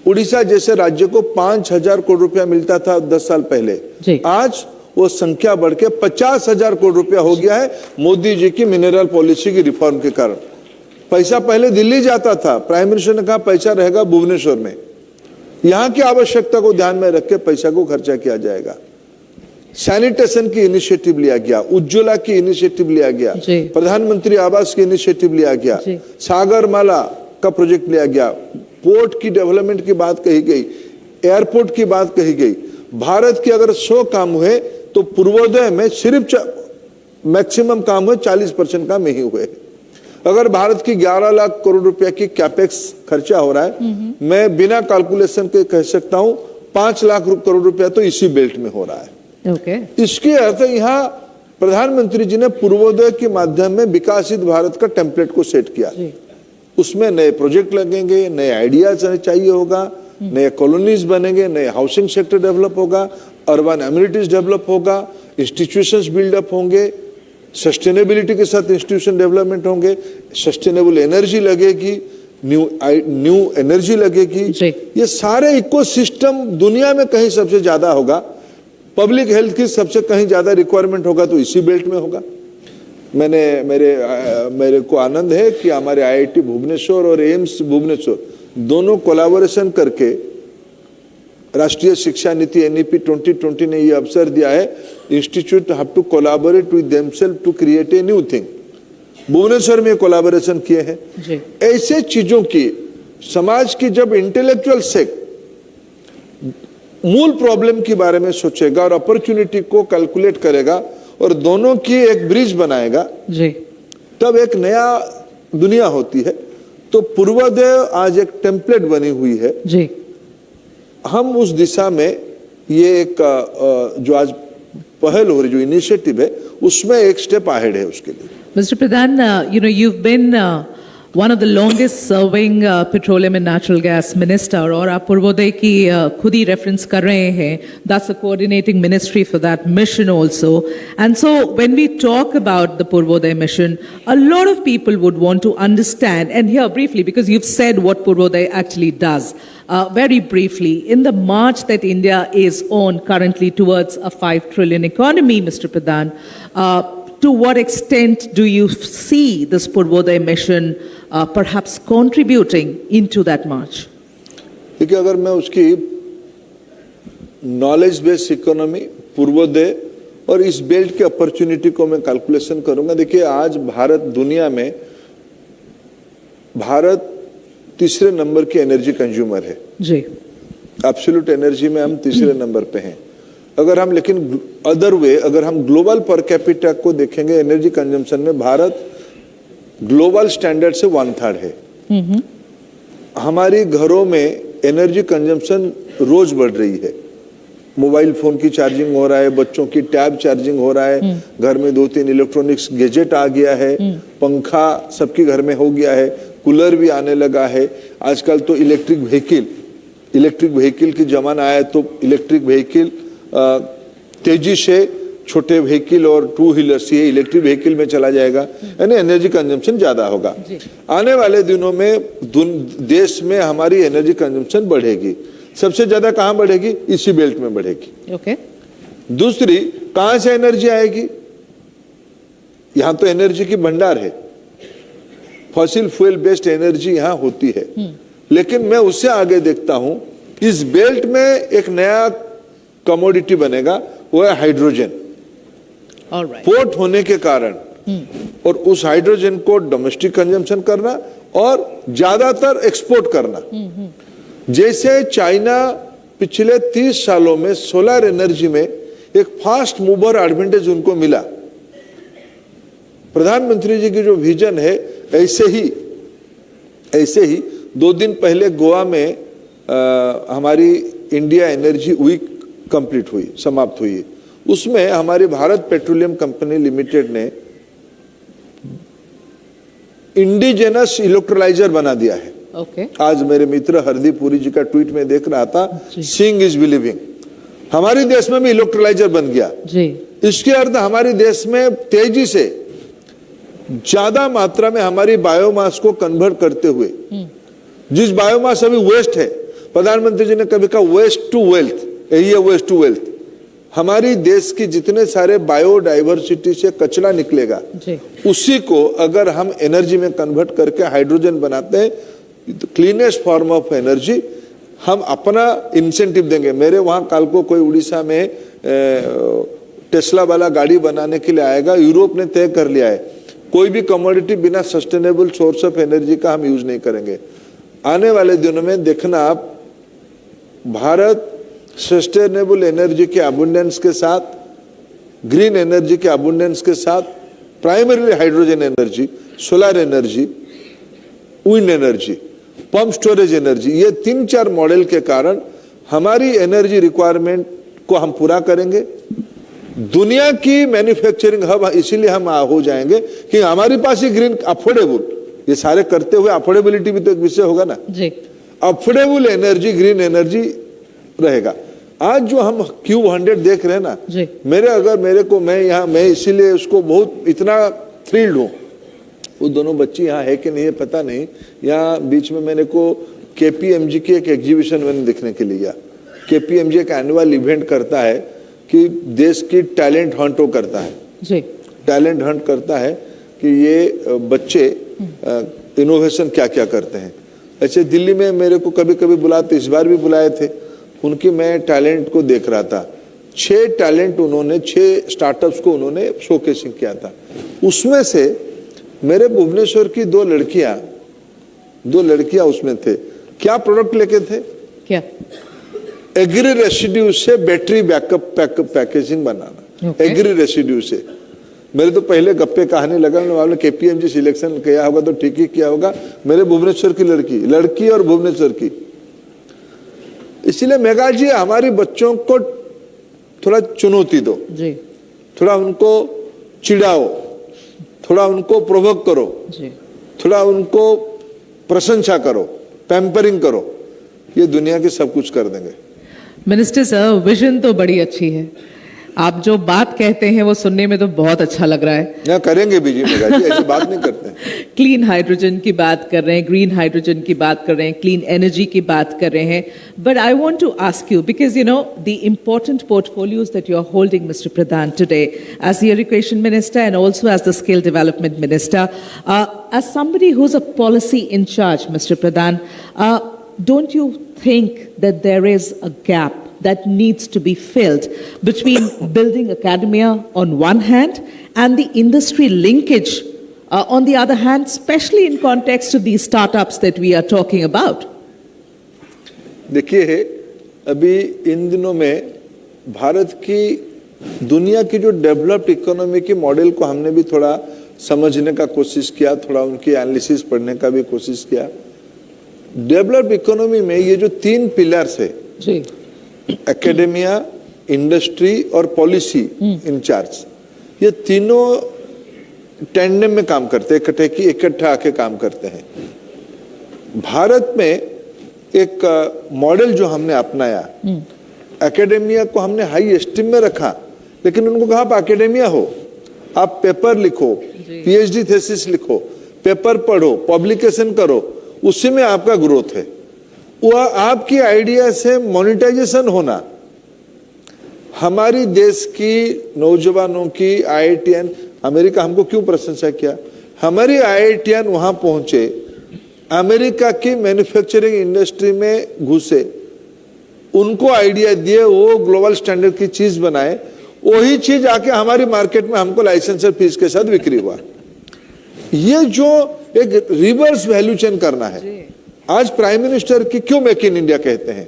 उड़ीसा जैसे राज्य को 5,000 करोड़ रुपया मिलता था 10 साल पहले। जी। आज वो संख्या बढ़ के 50,000 करोड़ रुपया हो गया है मोदी जी की मिनरल पॉलिसी की रिफॉर्म के कारण। पैसा पहले दिल्ली जाता था, प्राइम मिनिस्टर ने कहा पैसा रहेगा भुवनेश्वर में, यहां की आवश्यकता को ध्यान में रख के पैसा को खर्चा किया जाएगा। सैनिटेशन की इनिशिएटिव लिया गया, उज्ज्वला की इनिशिएटिव लिया गया, जी। प्रधानमंत्री आवास की इनिशिएटिव लिया गया, जी। सागरमाला का प्रोजेक्ट लिया गया, पोर्ट की डेवलपमेंट की बात कही गई, एयरपोर्ट की बात कही गई। भारत के अगर 100 काम हुए तो पूर्वोदय में सिर्फ मैक्सिमम काम हुए 40% काम यही हुए। अगर भारत की 11 लाख करोड़ रुपया की कैपेक्स खर्चा हो रहा है, मैं बिना कैलकुलेशन के कह सकता हूं 5 लाख करोड़ रुपया तो इसी बेल्ट में हो रहा है। ओके। इसके अर्थ यहाँ प्रधानमंत्री जी ने पूर्वोदय के माध्यम में विकसित भारत का टेम्पलेट को सेट किया। उसमें नए प्रोजेक्ट लगेंगे, नए आइडियाज चाहिए होगा, नए कॉलोनीज बनेंगे, नए हाउसिंग सेक्टर डेवलप होगा, अर्बन एमिनिटीज डेवलप होगा, इंस्टीट्यूशंस बिल्डअप होंगे, सस्टेनेबिलिटी के साथ इंस्टीट्यूशन डेवलपमेंट होंगे, सस्टेनेबल एनर्जी लगेगी, न्यू एनर्जी लगेगी। ये सारे इकोसिस्टम दुनिया में कहीं सबसे ज्यादा होगा। पब्लिक हेल्थ की सबसे कहीं ज्यादा रिक्वायरमेंट होगा तो इसी बेल्ट में होगा। मेरे को आनंद है कि हमारे आईआईटी भुवनेश्वर और एम्स भुवनेश्वर दोनों कोलैबोरेशन करके राष्ट्रीय शिक्षा नीति एनईपी 2020 ने ये अवसर दिया है, institute have to collaborate with themselves to create a new thing. Bhubaneswar में कोलैबोरेशन किए हैं। ऐसे चीजों की समाज की जब इंटेलेक्चुअल सेक्टर मूल प्रॉब्लम के बारे में सोचेगा और अपॉर्चुनिटी को कैलकुलेट करेगा और दोनों की एक ब्रिज बनाएगा जी, तब एक नया दुनिया होती है। तो पूर्वोदय आज एक टेम्पलेट बनी हुई है जी। हम उस दिशा में ये एक जो आज पहल हो रही, जो इनिशिएटिव है, उसमें एक स्टेप अहेड है उसके लिए। Mr. Pradhan, you've been one of the longest serving petroleum and natural gas minister, और आप पूर्वोदय की खुद ही reference कर रहे हैं, that's the coordinating ministry for that mission also. And so when we talk about the Purvodaya mission, a lot of people would want to understand, and here briefly, because you've said what Purvodaya actually does, very briefly, in the march that India is on currently towards a 5 trillion economy, Mr. Pradhan, to what extent do you see this Purvodaya mission perhaps contributing into that march? देखिए, अगर मैं उसकी knowledge based economy, Purvodaya और इस belt की opportunity को मैं calculation करूंगा। देखिए, आज भारत दुनिया में भारत तीसरे नंबर की एनर्जी कंज्यूमर है जी। एब्सोल्यूट एनर्जी में हम तीसरे नंबर पे हैं। अगर हम लेकिन अदर वे अगर हम ग्लोबल पर कैपिटा को देखेंगे एनर्जी कंजम्पशन में, भारत ग्लोबल स्टैंडर्ड से 1/3 है। हमारी घरों में एनर्जी कंजम्पशन रोज बढ़ रही है। मोबाइल फोन की चार्जिंग हो रहा है, बच्चों की टैब चार्जिंग हो रहा है, घर में 2-3 इलेक्ट्रॉनिक्स गैजेट आ गया है, पंखा सबके घर में हो गया है, कूलर भी आने लगा है। आजकल तो इलेक्ट्रिक व्हीकल की जमाना आया, तो इलेक्ट्रिक व्हीकल तेजी से छोटे व्हीकल और 2 व्हीलर्स ये इलेक्ट्रिक व्हीकल में चला जाएगा, यानी एनर्जी कंजम्पशन ज्यादा होगा। आने वाले दिनों में देश में हमारी एनर्जी कंजम्पशन बढ़ेगी। सबसे ज्यादा कहां बढ़ेगी? इसी बेल्ट में बढ़ेगी। ओके। दूसरी, कहां से एनर्जी आएगी? यहां तो एनर्जी की भंडार है, फॉसिल फ्यूल बेस्ड एनर्जी यहां होती है, लेकिन मैं उससे आगे देखता हूं, इस बेल्ट में एक नया कमोडिटी बनेगा, वो है हाइड्रोजन। All right. पोर्ट होने के कारण और उस हाइड्रोजन को डोमेस्टिक कंजम्पशन करना और ज्यादातर एक्सपोर्ट करना। जैसे चाइना पिछले 30 सालों में सोलर एनर्जी में एक फास्ट मूवर एडवांटेज उनको मिला, प्रधानमंत्री जी की जो विजन है ऐसे ही 2 दिन पहले गोवा में हमारी इंडिया एनर्जी वीक कंप्लीट हुई, समाप्त हुई। उसमें हमारी भारत पेट्रोलियम कंपनी लिमिटेड ने इंडिजिनस इलेक्ट्रोलाइजर बना दिया है। Okay. आज मेरे मित्र हरदीप पुरी जी का ट्वीट में देख रहा था, सीइंग इज बिलीविंग। हमारे देश में भी इलेक्ट्रोलाइजर बन गया जी। इसके अर्थ हमारे देश में तेजी से ज्यादा मात्रा में हमारी बायोमास को कन्वर्ट करते हुए, जिस बायोमास अभी वेस्ट है, प्रधानमंत्री जी ने कभी कहा वेस्ट टू वेल्थ, यही है वेस्ट टू वेल्थ। हमारी देश की जितने सारे बायोडाइवर्सिटी से कचरा निकलेगा जी। उसी को अगर हम एनर्जी में कन्वर्ट करके हाइड्रोजन बनाते हैं, क्लीनेस्ट फॉर्म ऑफ एनर्जी, हम अपना इंसेंटिव देंगे। मेरे वहां कल को कोई उड़ीसा में टेस्ला वाला गाड़ी बनाने के लिए आएगा, यूरोप ने तय कर लिया है कोई भी कमोडिटी बिना सस्टेनेबल सोर्स ऑफ एनर्जी का हम यूज नहीं करेंगे। आने वाले दिनों में देखना आप, भारत सस्टेनेबल एनर्जी के अबंडेंस के साथ, ग्रीन एनर्जी के अबंडेंस के साथ, primarily hydrogen energy, solar energy, wind energy, pump storage energy, ये 3-4 मॉडल के कारण हमारी एनर्जी रिक्वायरमेंट को हम पूरा करेंगे। दुनिया की मैन्युफैक्चरिंग हब इसीलिए हम हो जाएंगे कि हमारे पास ही ग्रीन अफोर्डेबल, ये सारे करते हुए अफोर्डेबिलिटी भी तो एक विषय होगा ना जी। अफोर्डेबल एनर्जी, ग्रीन एनर्जी रहेगा। आज जो हम Q100 देख रहे हैं ना जी। मैं इसीलिए उसको बहुत इतना थ्रिल्ड हूं। वो दोनों बच्ची यहाँ है कि नहीं है पता नहीं, यहाँ बीच में मैंने को KPMG की एक एग्जीबिशन मैंने देखने के लिए गया। KPMG एक एनुअल इवेंट करता है कि देश की टैलेंट हंट वो करता है जी। टैलेंट हंट करता है कि ये बच्चे इनोवेशन क्या क्या करते हैं। ऐसे दिल्ली में मेरे को कभी कभी बुलाते, इस बार भी बुलाए थे, उनकी मैं टैलेंट को देख रहा था। 6 स्टार्टअप्स को उन्होंने शोकेसिंग किया था। उसमें से मेरे भुवनेश्वर की 2 लड़कियां उसमें थे। क्या प्रोडक्ट लेके थे? क्या? एग्री रेसिड्यू से बैटरी बैकअप पैकेजिंग बनाना। Okay. एग्री रेसिड्यू से मेरे तो पहले गप्पे कहानी लगा, KPMG सिलेक्शन किया होगा तो ठीक ही किया होगा। मेरे भुवनेश्वर की लड़की और भुवनेश्वर की। इसलिए मेघा जी, हमारी बच्चों को थोड़ा चुनौती दो जी। थोड़ा उनको चिढ़ाओ, थोड़ा उनको प्रोवोक करो जी। थोड़ा उनको प्रशंसा करो, पैम्परिंग करो, ये दुनिया के सब कुछ कर देंगे। मिनिस्टर सर, विजन तो बड़ी अच्छी है, आप जो बात कहते हैं वो सुनने में तो बहुत अच्छा लग रहा है। यहाँ करेंगे भी जी, मेघा जी ऐसी बात नहीं करते हैं। क्लीन हाइड्रोजन की बात कर रहे हैं, ग्रीन हाइड्रोजन की बात कर रहे हैं, क्लीन एनर्जी की बात कर रहे हैं। But I want to ask you, because you know the important portfolios that you are holding mister Pradhan today as the education minister and also as the skill development minister, as somebody who's a policy in charge, Mr. Pradhan, don't you think that there is a gap that needs to be filled between building academia on one hand and the industry linkage on the other hand, especially in context of these startups that we are talking about? देखिए, अभी इन दिनों में भारत की, दुनिया की जो developed economy की model को हमने भी थोड़ा समझने का कोशिश किया, थोड़ा उनकी एनालिसिस पढ़ने का भी कोशिश किया। डेवलप्ड इकोनॉमी में ये जो 3 पिलर्स है जी, एकेडेमिया, इंडस्ट्री और पॉलिसी इंचार्ज, ये तीनों टैंडम में काम करते हैं, इकट्ठा आके काम करते हैं। भारत में एक मॉडल जो हमने अपनाया, एकेडेमिया को हमने हाई एस्टीम में रखा, लेकिन उनको कहा आप एकेडेमिया हो, आप पेपर लिखो, PhD थीसिस लिखो, पेपर पढ़ो, पब्लिकेशन करो, उसी में आपका ग्रोथ है। वह आपकी आइडिया से मोनेटाइजेशन होना। हमारी देश की नौजवानों की IITian, अमेरिका हमको क्यों प्रशंसा किया, हमारी IITian वहां पहुंचे, अमेरिका की मैन्युफैक्चरिंग इंडस्ट्री में घुसे, उनको आइडिया दिए, वो ग्लोबल स्टैंडर्ड की चीज बनाए, वही चीज आके हमारी मार्केट में हमको लाइसेंसर फीस के साथ बिक्री हुआ। ये जो एक रिवर्स वैल्यू चेन करना है, आज प्राइम मिनिस्टर की क्यों मेक इन इंडिया कहते हैं,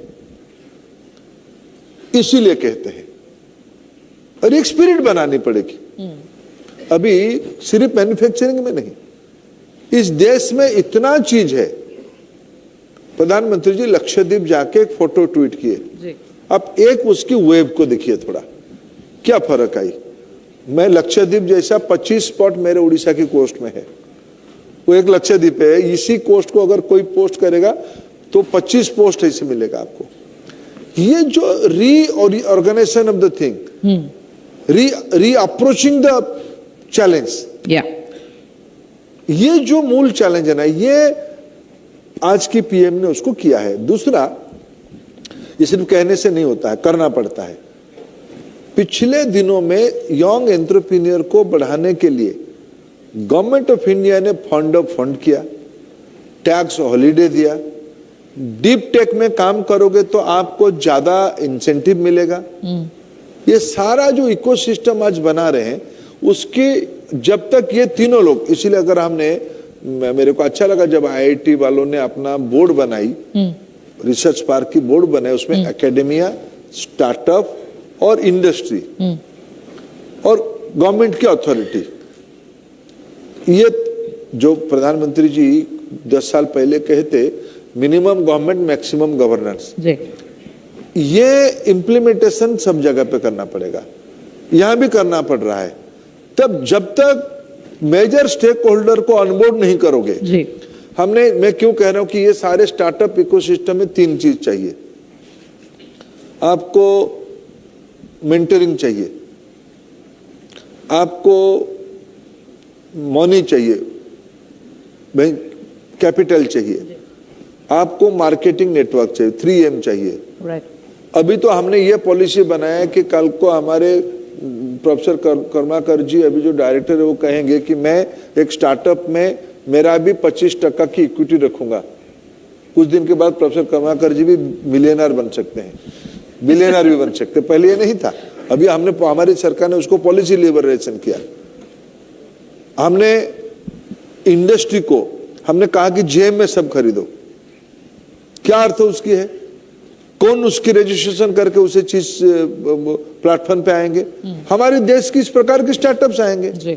इसीलिए कहते हैं, और एक स्पिरिट बनानी पड़ेगी। अभी सिर्फ मैन्युफैक्चरिंग में नहीं, इस देश में इतना चीज है। प्रधानमंत्री जी लक्षद्वीप जाके एक फोटो ट्वीट किए, अब एक उसकी वेब को देखिए, थोड़ा क्या फर्क आई। मैं लक्षद्वीप जैसा 25 स्पॉट मेरे उड़ीसा की कोस्ट में है, वो एक लक्षद्वीप है, इसी कोस्ट को अगर कोई पोस्ट करेगा तो 25 पोस्ट ऐसे मिलेगा आपको। ये जो रीऑर्गेनाइजेशन ऑफ द थिंग, री अप्रोचिंग द चैलेंज, ये जो मूल चैलेंज है ना, ये आज की पीएम ने उसको किया है। दूसरा, ये सिर्फ कहने से नहीं होता है, करना पड़ता है। पिछले दिनों में यंग एंटरप्रेन्योर को बढ़ाने के लिए गवर्नमेंट ऑफ इंडिया ने फंड किया, टैक्स हॉलीडे दिया। डीप टेक में काम करोगे तो आपको ज्यादा इंसेंटिव मिलेगा। ये सारा जो इकोसिस्टम आज बना रहे हैं, उसकी जब तक ये तीनों लोग, इसीलिए अगर हमने, मेरे को अच्छा लगा जब आईआईटी वालों ने अपना बोर्ड बनाई, रिसर्च पार्क की बोर्ड बनाई, उसमें एकेडमिया, स्टार्टअप और इंडस्ट्री और गवर्नमेंट की अथॉरिटी, ये जो प्रधानमंत्री जी 10 साल पहले कहते मिनिमम गवर्नमेंट मैक्सिमम गवर्नेंस, ये इम्प्लीमेंटेशन सब जगह पे करना पड़ेगा, यहां भी करना पड़ रहा है। तब जब तक मेजर स्टेक होल्डर को अनबोर्ड नहीं करोगे, मैं क्यों कह रहा हूं कि ये सारे स्टार्टअप इकोसिस्टम में 3 चीज चाहिए। आपको मेंटरिंग चाहिए, आपको मनी चाहिए, कैपिटल चाहिए, आपको मार्केटिंग नेटवर्क चाहिए, 3M चाहिए। अभी तो हमने ये पॉलिसी बनाया है कि कल को हमारे प्रोफेसर कर्माकर जी, अभी जो डायरेक्टर है, वो कहेंगे कि मैं एक स्टार्टअप में मेरा भी 25% की इक्विटी रखूंगा। कुछ दिन के बाद प्रोफेसर कर्माकर जी भी मिलियनर बन सकते हैं, बिलियनर भी बन सकते हैं। पहले ये नहीं था, अभी हमारी सरकार ने उसको पॉलिसी लिबरेशन किया। हमने इंडस्ट्री को हमने कहा कि जेम में सब खरीदो। क्या अर्थ उसकी है, कौन उसकी रजिस्ट्रेशन करके उसे चीज प्लेटफॉर्म पे आएंगे? हमारे देश की इस प्रकार के स्टार्टअप्स आएंगे।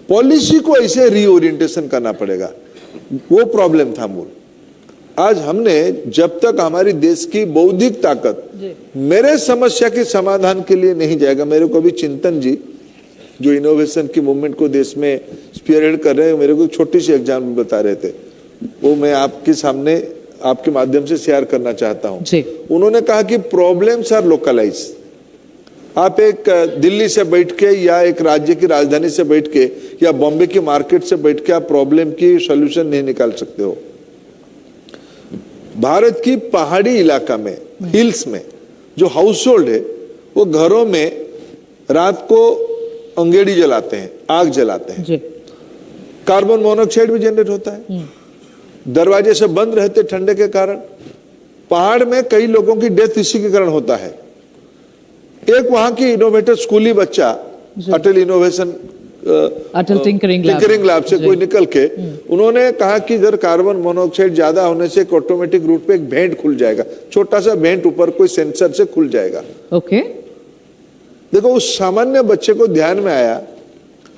पॉलिसी को ऐसे रीओरिएंटेशन करना पड़ेगा, वो प्रॉब्लम था मूल। आज हमने जब तक हमारी देश की बौद्धिक ताकत मेरे समस्या के समाधान के लिए नहीं जाएगा। मेरे को भी चिंतन जी जो इनोवेशन की मूवमेंट को देश में स्पीयरहेड कर रहे हैं, मेरे को छोटी सी एग्जाम्पल बता रहे थे, वो मैं आपके सामने आपके माध्यम से शेयर करना चाहता हूं। उन्होंने कहा कि प्रॉब्लम्स आर लोकलाइज। आप एक दिल्ली से बैठ के या एक राज्य की राजधानी से बैठ के या बॉम्बे की मार्केट से बैठ के आप प्रॉब्लम की सॉल्यूशन नहीं निकाल सकते हो। भारत की पहाड़ी इलाका में, हिल्स में जो हाउस होल्ड है, वो घरों में रात को अंगेड़ी जलाते हैं, आग जलाते हैं, कार्बन मोनोऑक्साइड भी जनरेट होता है। दरवाजे से बंद रहते ठंडे के कारण। पहाड़ में कई लोगों की डेथ इसी के कारण होता है। एक वहां की इनोवेटर स्कूली बच्चा अटल इनोवेशन टिंकरिंग लैब से कोई निकल के उन्होंने कहा कि इधर कार्बन मोनोऑक्साइड ज्यादा होने से एक ऑटोमेटिक रूट पे एक भेंट खुल जाएगा, छोटा सा भेंट ऊपर कोई सेंसर से खुल जाएगा। देखो उस सामान्य बच्चे को ध्यान में आया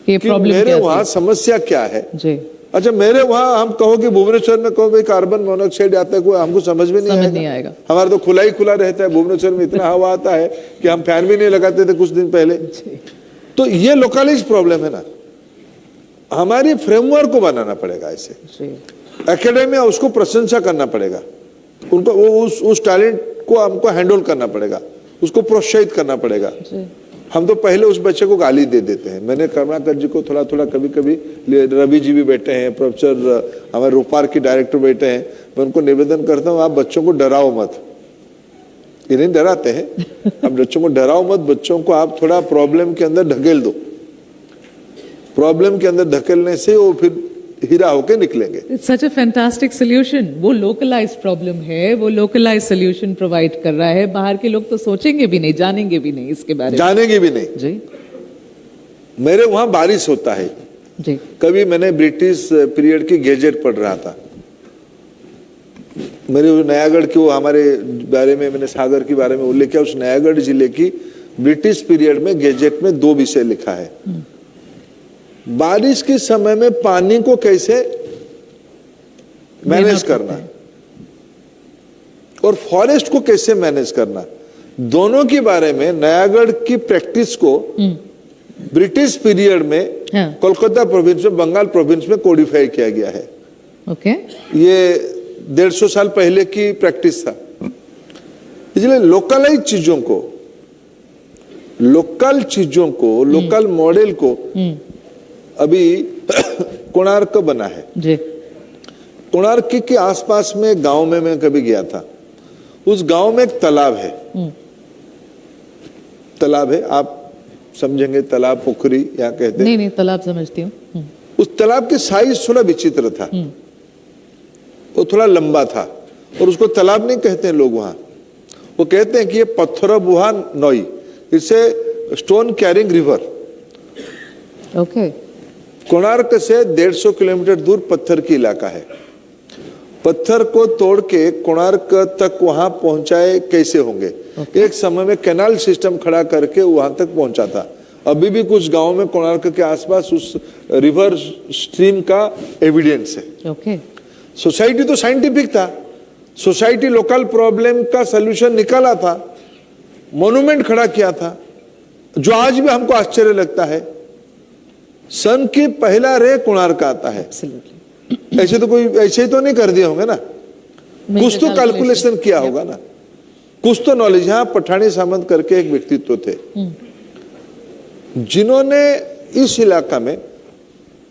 कि मेरे वहां समस्या क्या है। अच्छा, मेरे वहां हम कहो कि भुवनेश्वर में कहो भाई कार्बन मोनोऑक्साइड आता है, कोई हमको समझ में नहीं आएगा। हमारा तो खुला ही खुला रहता है। भुवनेश्वर में इतना हवा आता है कि हम फैन भी नहीं लगाते थे कुछ दिन पहले। तो ये लोकलाइज प्रॉब्लम है ना, हमारी फ्रेमवर्क को बनाना पड़ेगा। ऐसे एकेडमिया उसको प्रशंसा करना पड़ेगा, उनको उस टैलेंट को हमको हैंडल करना पड़ेगा, उसको प्रोत्साहित करना पड़ेगा। हम तो पहले उस बच्चे को गाली दे देते हैं। मैंने कर्माकर जी को थोड़ा थोड़ा कभी कभी, रवि जी भी बैठे हैं, प्रोफेसर हमारे रूपार के डायरेक्टर बैठे हैं, मैं उनको निवेदन करता हूँ आप बच्चों को डराओ मत। ये नहीं डराते हैं, आप बच्चों को डराओ मत, बच्चों को आप थोड़ा प्रॉब्लम के अंदर ढकेल दो। प्रॉब्लम के अंदर धकेलने से वो फिर हीरा होके निकलेंगे। It's such a fantastic solution. वो localized problem है, वो localized solution provide कर रहा है. बाहर के लोग तो सोचेंगे भी नहीं, जानेंगे भी नहीं इसके बारे में. जानेंगे भी नहीं। जी मेरे वहां बारिश होता है। जी कभी मैंने ब्रिटिश पीरियड की गैजेट पढ़ रहा था। मेरे नयागढ़ के वो हमारे बारे में मैंने सागर के बारे में उल्लेख किया। उस नयागढ़ जिले की ब्रिटिश पीरियड में गैजेट में 2 विषय लिखा है। बारिश के समय में पानी को कैसे मैनेज करना और फॉरेस्ट को कैसे मैनेज करना, दोनों के बारे में नयागढ़ की प्रैक्टिस को ब्रिटिश पीरियड में हाँ. कोलकाता प्रोविंस में, बंगाल प्रोविंस में कोडिफाई किया गया है। ओके ये 150 साल पहले की प्रैक्टिस था। इसलिए लोकलाइज चीजों को, लोकल मॉडल को अभी कोणार्क बना है। जी कोणार्क के आसपास में गांव में मैं कभी गया था। उस गांव में एक तालाब है। तालाब है, आप समझेंगे, तालाब पोखरी यहाँ कहते हैं। नहीं तालाब समझती हूँ। उस तालाब के साइज थोड़ा विचित्र था। वो थोड़ा लंबा था और उसको तालाब नहीं कहते हैं लोग वहां। वो कहते हैं कि ये पत्थर बुहा नई, इसे stone carrying river. Okay Konark से 150 किलोमीटर दूर पत्थर की इलाका है। पत्थर को तोड़ के कोणार्क तक वहां पहुंचाए कैसे होंगे? एक समय में कैनाल सिस्टम खड़ा करके वहां तक पहुंचा था। अभी भी कुछ गांव में कोणार्क के आसपास उस रिवर स्ट्रीम का एविडेंस है। ओके सोसाइटी तो साइंटिफिक था। सोसाइटी लोकल प्रॉब्लम का सलूशन निकाला था, मॉन्यूमेंट खड़ा किया था, जो आज भी हमको आश्चर्य लगता है। सन की पहला रे कोणार्क आता है। ऐसे तो कोई ऐसे ही तो नहीं कर दिए होंगे ना, कुछ तो कैलकुलेशन किया होगा ना, कुछ तो नॉलेज। यहाँ पठानी सामंत करके एक व्यक्तित्व थे जिन्होंने इस इलाका में,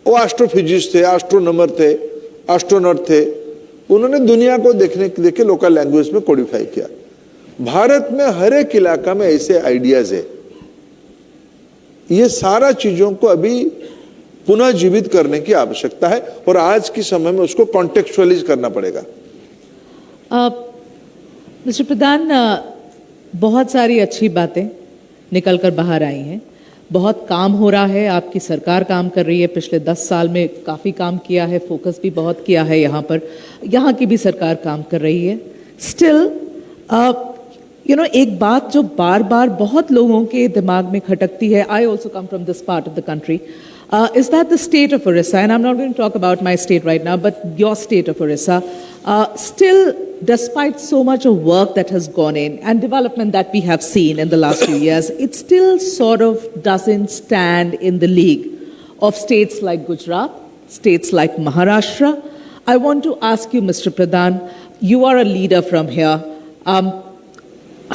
वो एस्ट्रोफिजिस्ट थे, एस्ट्रोनॉमर थे, एस्ट्रोनॉट थे। उन्होंने दुनिया को देखे लोकल लैंग्वेज में कोडिफाई किया। भारत में हर एक इलाका में ऐसे आइडियाज है। ये सारा चीजों को अभी पुनः जीवित करने की आवश्यकता है और आज के समय में उसको कॉन्टेक्चुअलाइज करना पड़ेगा। मिस्टर प्रधान, बहुत सारी अच्छी बातें निकल कर बाहर आई हैं। बहुत काम हो रहा है, आपकी सरकार काम कर रही है। पिछले 10 साल में काफ़ी काम किया है, फोकस भी बहुत किया है यहाँ पर। यहाँ की भी सरकार काम कर रही है। स्टिल एक बात जो बार बार बहुत लोगों के दिमाग में खटकती है, I also come from this part of the country, is that the state of Orissa, and I'm not going to talk about my state right now, but your state of Orissa, still, despite so much of work that has gone in and development that we have seen in the last few years, it still sort of doesn't stand in the league of states like Gujarat, states like Maharashtra. I want to ask you, Mr. Pradhan, you are a leader from here.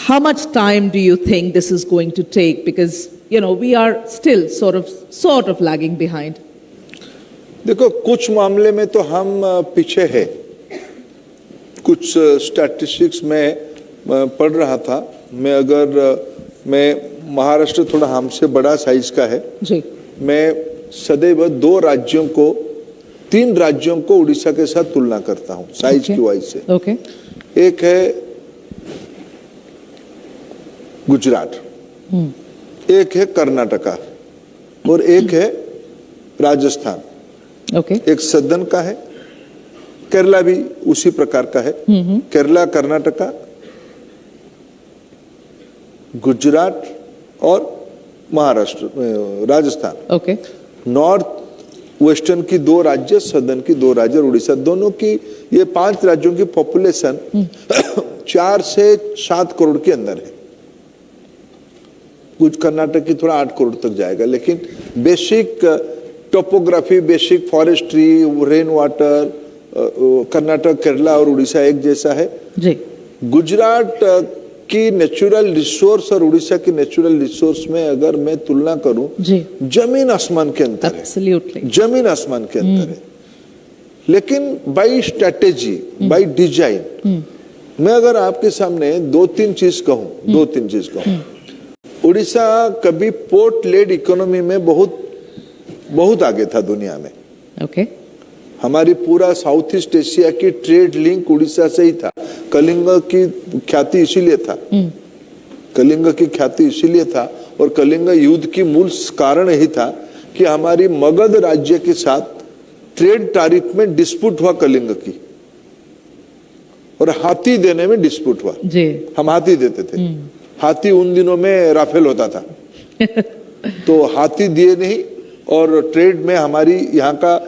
How much time do you think this is going to take? Because we are still sort of lagging behind. देखो, कुछ मामले में तो हम पीछे हैं। कुछ statistics में पढ़ रहा था मैं महाराष्ट्र थोड़ा हमसे बड़ा साइज का है जी। मैं सदैव 3 राज्यों को उड़ीसा के साथ तुलना करता हूँ साइज की वाइज से। ओके एक है गुजरात, एक है कर्नाटका और एक है राजस्थान। ओके एक सदन का है, केरला भी उसी प्रकार का है। केरला, कर्नाटका, गुजरात और Maharashtra, Rajasthan. Okay north western की 2 राज्य, सदन की 2 राज्य और उड़ीसा, दोनों की ये 5 राज्यों की पॉपुलेशन 4 से 7 करोड़ के अंदर है। कुछ कर्नाटक की थोड़ा 8 करोड़ तक जाएगा, लेकिन basic topography, basic forestry, rain water, Karnataka, Kerala और उड़ीसा एक जैसा है जी। गुजरात की नेचुरल रिसोर्स और उड़ीसा की नेचुरल रिसोर्स में अगर मैं तुलना करूं, जमीन आसमान के अंतर है, जमीन आसमान के अंतर है। लेकिन बाय स्ट्रेटेजी, बाय डिजाइन, मैं अगर आपके सामने 2-3 चीज कहूं, उड़ीसा कभी पोर्ट लेड इकोनॉमी में बहुत आगे था दुनिया में। ओके हमारी पूरा साउथ ईस्ट एशिया की ट्रेड लिंक उड़ीसा से ही था। कलिंग की ख्याति इसीलिए था, कलिंग की ख्याति इसीलिए था, और कलिंग युद्ध की मूल कारण यही था कि हमारी मगध राज्य के साथ ट्रेड टैरिफ में डिस्प्यूट हुआ कलिंग की, और हाथी देने में डिस्प्यूट हुआ जी। हम हाथी देते थे, हाथी उन दिनों में राफेल होता था तो हाथी दिए नहीं, और ट्रेड में हमारी यहाँ का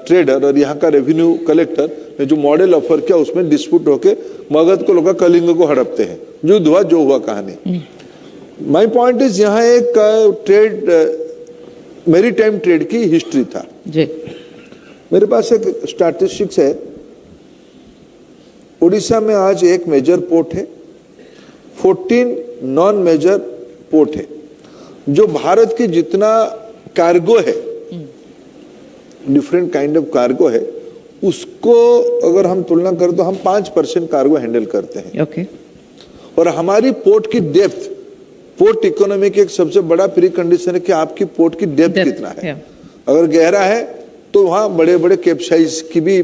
ट्रेडर और यहाँ का रेवेन्यू कलेक्टर ने जो मॉडल ऑफर किया उसमें डिस्प्यूट होके मगध को लोग कलिंग को हड़पते हैं, युद्ध हुआ जो हुआ कहानी। माय पॉइंट इज यहाँ एक ट्रेड मैरीटाइम ट्रेड की हिस्ट्री था जी। मेरे पास एक स्टैटिस्टिक्स है, उड़ीसा में आज एक मेजर पोर्ट है, 14 नॉन मेजर पोर्ट है। जो भारत की जितना कार्गो है, डिफरेंट काइंड ऑफ कार्गो है, उसको अगर हम तुलना करें तो हम 5% कार्गो हैंडल करते हैं। ओके। और हमारी पोर्ट की डेप्थ, पोर्ट इकोनॉमी की एक सबसे बड़ा प्री कंडीशन है कि आपकी पोर्ट की डेप्थ कितना है। अगर गहरा है तो वहां बड़े बड़े कैप्साइज की भी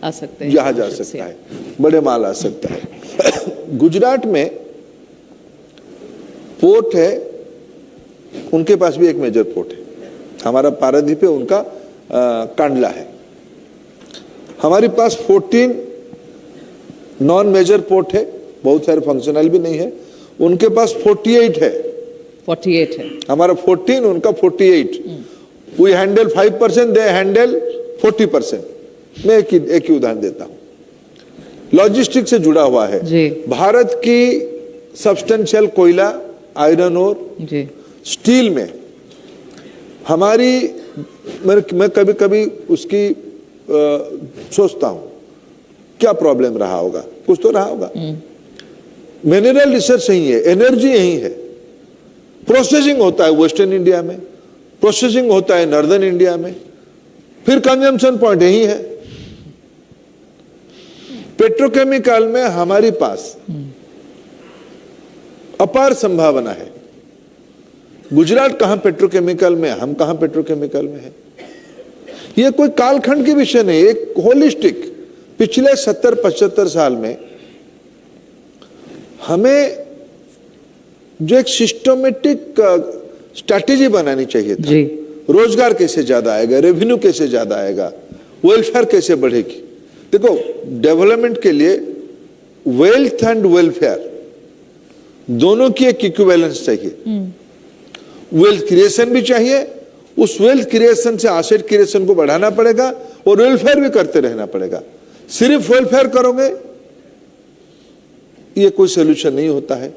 आ सकते हैं, जहाज आ सकता है, बड़े माल आ सकता है। गुजरात में पोर्ट है, उनके पास भी एक मेजर पोर्ट है, हमारा पारादीप है, उनका कांडला है। हमारे पास 14 नॉन मेजर पोर्ट है, बहुत सारे फंक्शनल भी नहीं है, उनके पास 48 है। 48 है हमारा 14, उनका 48। We handle 5%, they handle 40%। मैं एक ही उदाहरण देता हूं, लॉजिस्टिक से जुड़ा हुआ है जी। भारत की सब्सटेंशियल कोयला, आयरन और जी। स्टील में हमारी, मैं कभी कभी उसकी सोचता हूं क्या प्रॉब्लम रहा होगा, कुछ तो रहा होगा। मिनरल रिसर्च यही है, एनर्जी यही है, प्रोसेसिंग होता है वेस्टर्न इंडिया में, प्रोसेसिंग होता है नॉर्दर्न इंडिया में, फिर कंजम्पशन पॉइंट यही है। पेट्रोकेमिकल में हमारी पास अपार संभावना है। गुजरात कहां पेट्रोकेमिकल में, हम कहां पेट्रोकेमिकल में है। यह कोई कालखंड के विषय नहीं, एक होलिस्टिक, पिछले 70-75 साल में हमें जो एक सिस्टमेटिक स्ट्रैटेजी बनानी चाहिए था। जी। रोजगार कैसे ज्यादा आएगा, रेवेन्यू कैसे ज्यादा आएगा, वेलफेयर कैसे बढ़ेगी। देखो, डेवलपमेंट के लिए वेल्थ एंड वेलफेयर दोनों की एक इक्विवेलेंस चाहिए। वेल्थ क्रिएशन भी चाहिए, उस वेल्थ क्रिएशन से एसेट क्रिएशन को बढ़ाना पड़ेगा, और वेलफेयर भी करते रहना पड़ेगा। सिर्फ वेलफेयर करोगे ये कोई सोल्यूशन नहीं होता है,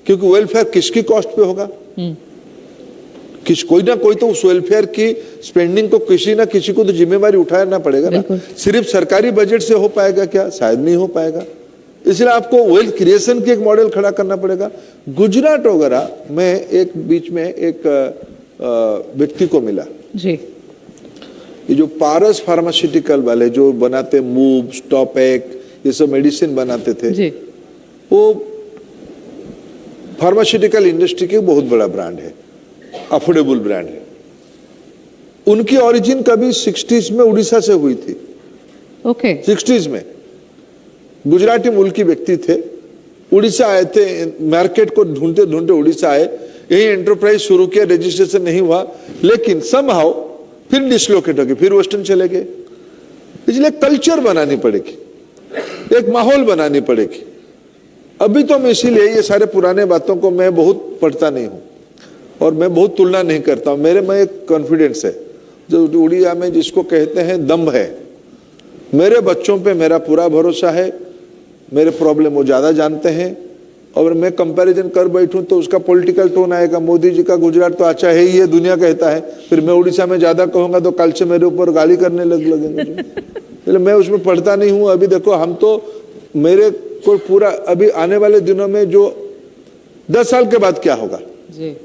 क्योंकि वेलफेयर किसकी कॉस्ट पे होगा। कोई ना कोई तो उस वेलफेयर की स्पेंडिंग को किसी ना किसी को तो जिम्मेवारी उठाना पड़ेगा ना। सिर्फ सरकारी बजट से हो पाएगा क्या? शायद नहीं हो पाएगा। इसलिए आपको वेल्थ क्रिएशन की एक मॉडल खड़ा करना पड़ेगा। गुजरात वगैरह में एक बीच में एक व्यक्ति को मिला जी। ये जो पारस फार्मास्यूटिकल वाले जो बनाते मूव, स्टॉपेक, ये सब मेडिसिन बनाते थे जी। वो फार्मास्यूटिकल इंडस्ट्री के बहुत बड़ा ब्रांड है, अफोर्डेबल ब्रांड है। उनकी ओरिजिन कभी 60s में उड़ीसा से हुई थी। ओके। 60s में गुजराती मूल की व्यक्ति थे, उड़ीसा आए थे, मार्केट को ढूंढते ढूंढते उड़ीसा आए, यही एंटरप्राइज शुरू किया, रजिस्ट्रेशन नहीं हुआ, लेकिन समहाउ फिर डिसलोकेट हो गए, फिर वेस्टर्न चले गए। इसलिए कल्चर बनानी पड़ेगी, एक माहौल बनानी पड़ेगी। अभी तो मैं इसीलिए ये सारे पुराने बातों को मैं बहुत पढ़ता नहीं हूं और मैं बहुत तुलना नहीं करता हूं। मेरे में एक कॉन्फिडेंस है, जो उड़िया में जिसको कहते हैं दम्भ है। मेरे बच्चों पे मेरा पूरा भरोसा है, मेरे प्रॉब्लम वो ज्यादा जानते हैं, और मैं कंपैरिजन कर बैठूं तो उसका पॉलिटिकल टोन आएगा। मोदी जी का गुजरात तो अच्छा है ही, ये दुनिया कहता है, फिर मैं उड़ीसा में ज्यादा कहूंगा तो कल से मेरे ऊपर गाली करने लगेंगे। इसलिए मैं उसमें पढ़ता नहीं हूं। अभी देखो, हम तो मेरे को पूरा अभी आने वाले दिनों में जो 10 साल के बाद क्या होगा जी।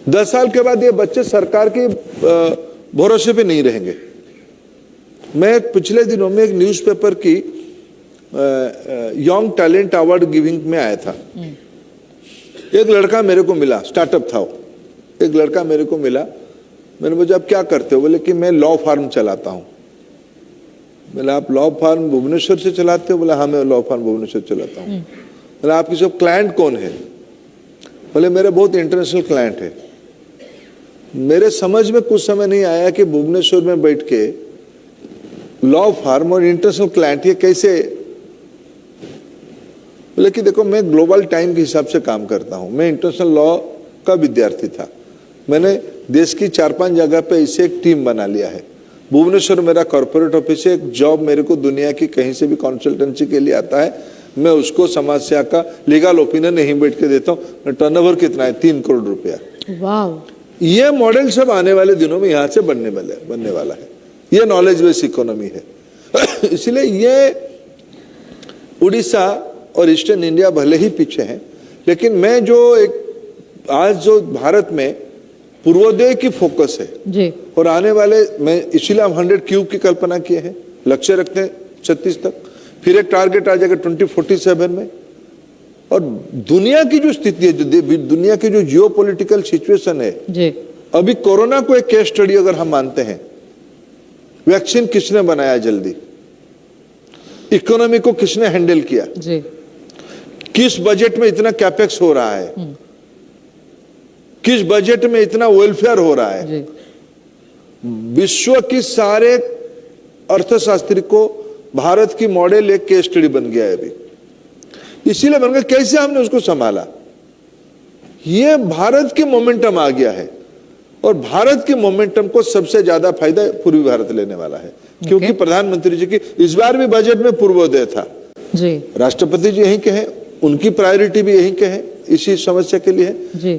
10 साल के बाद ये बच्चे सरकार के भरोसे पे नहीं रहेंगे। मैं पिछले दिनों में एक न्यूज़पेपर की यंग टैलेंट अवार्ड गिविंग में आया था। एक लड़का मेरे को मिला, स्टार्टअप था वो। एक लड़का मेरे को मिला, मैंने बोला आप क्या करते हो? बोले कि मैं लॉ फार्म चलाता हूं। बोले आप लॉ फार्म भुवनेश्वर से चलाते हो? बोले हाँ मैं लॉ फार्म भुवनेश्वर चलाता हूँ। बोले आपके सब क्लाइंट कौन है? बोले मेरे बहुत इंटरनेशनल क्लाइंट है। मेरे समझ में कुछ समय नहीं आया कि भुवनेश्वर में बैठ के लॉ फार्म और इंटरनेशनल क्लाइंट ये कैसे। बोले कि देखो मैं ग्लोबल टाइम के हिसाब से काम करता हूं, मैं इंटरनेशनल लॉ का विद्यार्थी था, मैंने देश की 4-5 जगह पे इसे एक टीम बना लिया है। भुवनेश्वर मेरा कॉर्पोरेट ऑफिस है, एक जॉब मेरे को दुनिया की कहीं से भी कंसल्टेंसी के लिए आता है, मैं उसको समस्या का लीगल ओपिनियन नहीं बैठ के देता हूँ। टर्नओवर कितना है? 3 करोड़ रुपया। वाह, ये मॉडल सब आने वाले दिनों में यहाँ से बनने वाला है। ये नॉलेज बेस्ड इकोनॉमी है। इसलिए ये उड़ीसा और ईस्टर्न इंडिया भले ही पीछे हैं, लेकिन मैं जो एक आज जो भारत में पूर्वोदय की फोकस है जी, और आने वाले, मैं इसीलिए हम 100 क्यूब की कल्पना किए हैं, लक्ष्य रखते हैं 36 तक, फिर एक टारगेट आ जाएगा 2047 में। और दुनिया की जो स्थिति है, जो दुनिया की जो जियोपॉलिटिकल सिचुएशन है जी, अभी कोरोना को एक केस स्टडी अगर हम मानते हैं, वैक्सीन किसने बनाया जल्दी, इकोनॉमी को किसने हैंडल किया, जी, किस बजट में इतना कैपेक्स हो रहा है, किस बजट में इतना वेलफेयर हो रहा है, जी, विश्व की सारे अर्थशास्त्री को भारत की मॉडल एक केस स्टडी बन गया है अभी। इसीलिए बन गया, कैसे हमने उसको संभाला। ये भारत की मोमेंटम आ गया है और भारत के मोमेंटम को सबसे ज्यादा फायदा पूर्वी भारत लेने वाला है, क्योंकि प्रधानमंत्री जी की इस बार भी बजट में पूर्वोदय था। जी, राष्ट्रपति जी यहीं के हैं, उनकी प्रायोरिटी भी यहीं के हैं, इसी समस्या के लिए है। जी,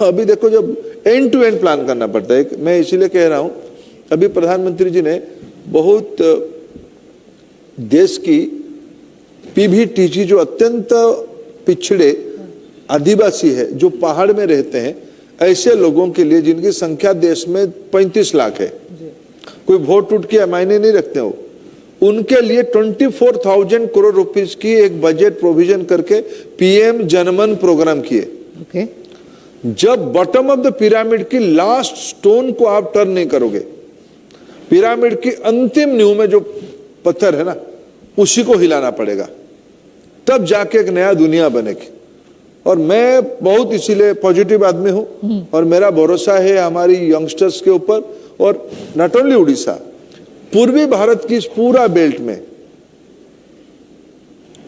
अभी देखो जब एंड टू एंड प्लान करना पड़ता है, मैं इसीलिए कह रहा हूं, अभी प्रधानमंत्री जी ने बहुत देश की पीवीटीजी जो अत्यंत पिछड़े आदिवासी है, जो पहाड़ में रहते हैं, ऐसे लोगों के लिए जिनकी संख्या देश में 35 लाख है, कोई वोट टूट के मायने नहीं रखते हो, उनके लिए 24,000 करोड़ रुपीस की एक बजट प्रोविजन करके पीएम जनमन प्रोग्राम किए। ओके, जब बॉटम ऑफ द पिरामिड की लास्ट स्टोन को आप टर्न नहीं करोगे, पिरामिड की अंतिम नींव में जो पत्थर है ना, उसी को हिलाना पड़ेगा, तब जाके एक नया दुनिया बनेगी। और मैं बहुत इसीलिए पॉजिटिव आदमी हूं और मेरा भरोसा है हमारी यंगस्टर्स के ऊपर, और नॉट ओनली उड़ीसा, पूर्वी भारत की इस पूरा बेल्ट में।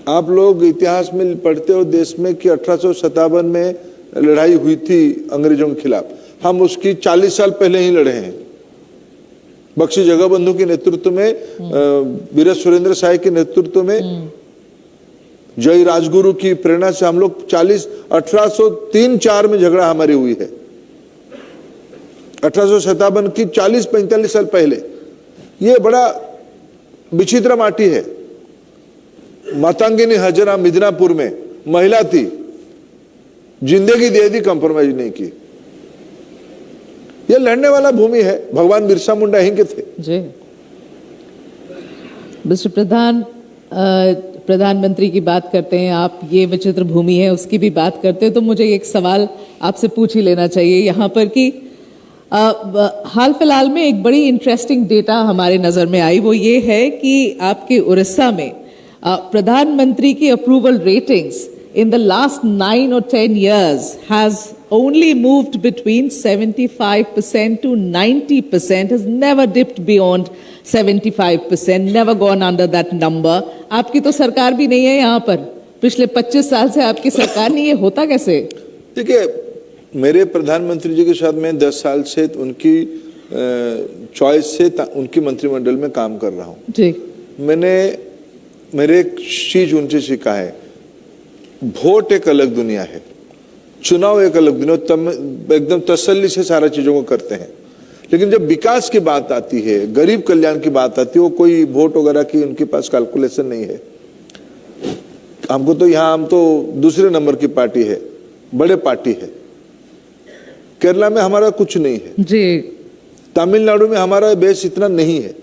आप लोग इतिहास में पढ़ते हो देश में कि 1857 में लड़ाई हुई थी अंग्रेजों के खिलाफ, हम उसकी 40 साल पहले ही लड़े हैं। बख्शी जगबंधु के नेतृत्व में, वीर सुरेंद्र साय के नेतृत्व में, जय राजगुरु की प्रेरणा से हम लोग 1803-4 में झगड़ा हमारी हुई है। 1857 की 40-45 साल पहले। ये बड़ा विचित्र माटी है। मातंगिनी हजरा मिदनापुर में महिला थी, जिंदगी दे दी, कंप्रोमाइज नहीं की। ये लड़ने वाला भूमि है, भगवान बिरसा मुंडा यहीं के थे। जी। मिस्टर प्रधान, प्रधानमंत्री की बात करते हैं आप, ये विचित्र भूमि है उसकी भी बात करते हैं, तो मुझे एक सवाल आपसे पूछ ही लेना चाहिए यहाँ पर कि हाल फिलहाल में एक बड़ी इंटरेस्टिंग डेटा हमारे नजर में आई, वो ये है कि आपके उड़ीसा में प्रधानमंत्री की approval ratings in the last 9 or 10 years has only moved between 75% to 90%, has never dipped beyond 75%, never gone under that number. आपकी तो सरकार भी नहीं है यहाँ पर, पिछले 25 साल से आपकी सरकार नहीं है, होता कैसे? देखिए, मेरे प्रधानमंत्री जी के साथ मैं 10 साल से उनकी चॉइस से उनकी मंत्रिमंडल में काम कर रहा हूँ जी। मेरे एक चीज उनसे सीखा है, वोट एक अलग दुनिया है, चुनाव एक अलग दुनिया, एकदम तसल्ली से सारा चीजों को करते हैं, लेकिन जब विकास की बात आती है, गरीब कल्याण की बात आती है, वो कोई वोट वगैरह की उनके पास कैलकुलेशन नहीं है। हमको तो यहाँ, हम तो दूसरे नंबर की पार्टी है, बड़े पार्टी है। केरला में हमारा कुछ नहीं है जी, तमिलनाडु में हमारा बेस इतना नहीं है।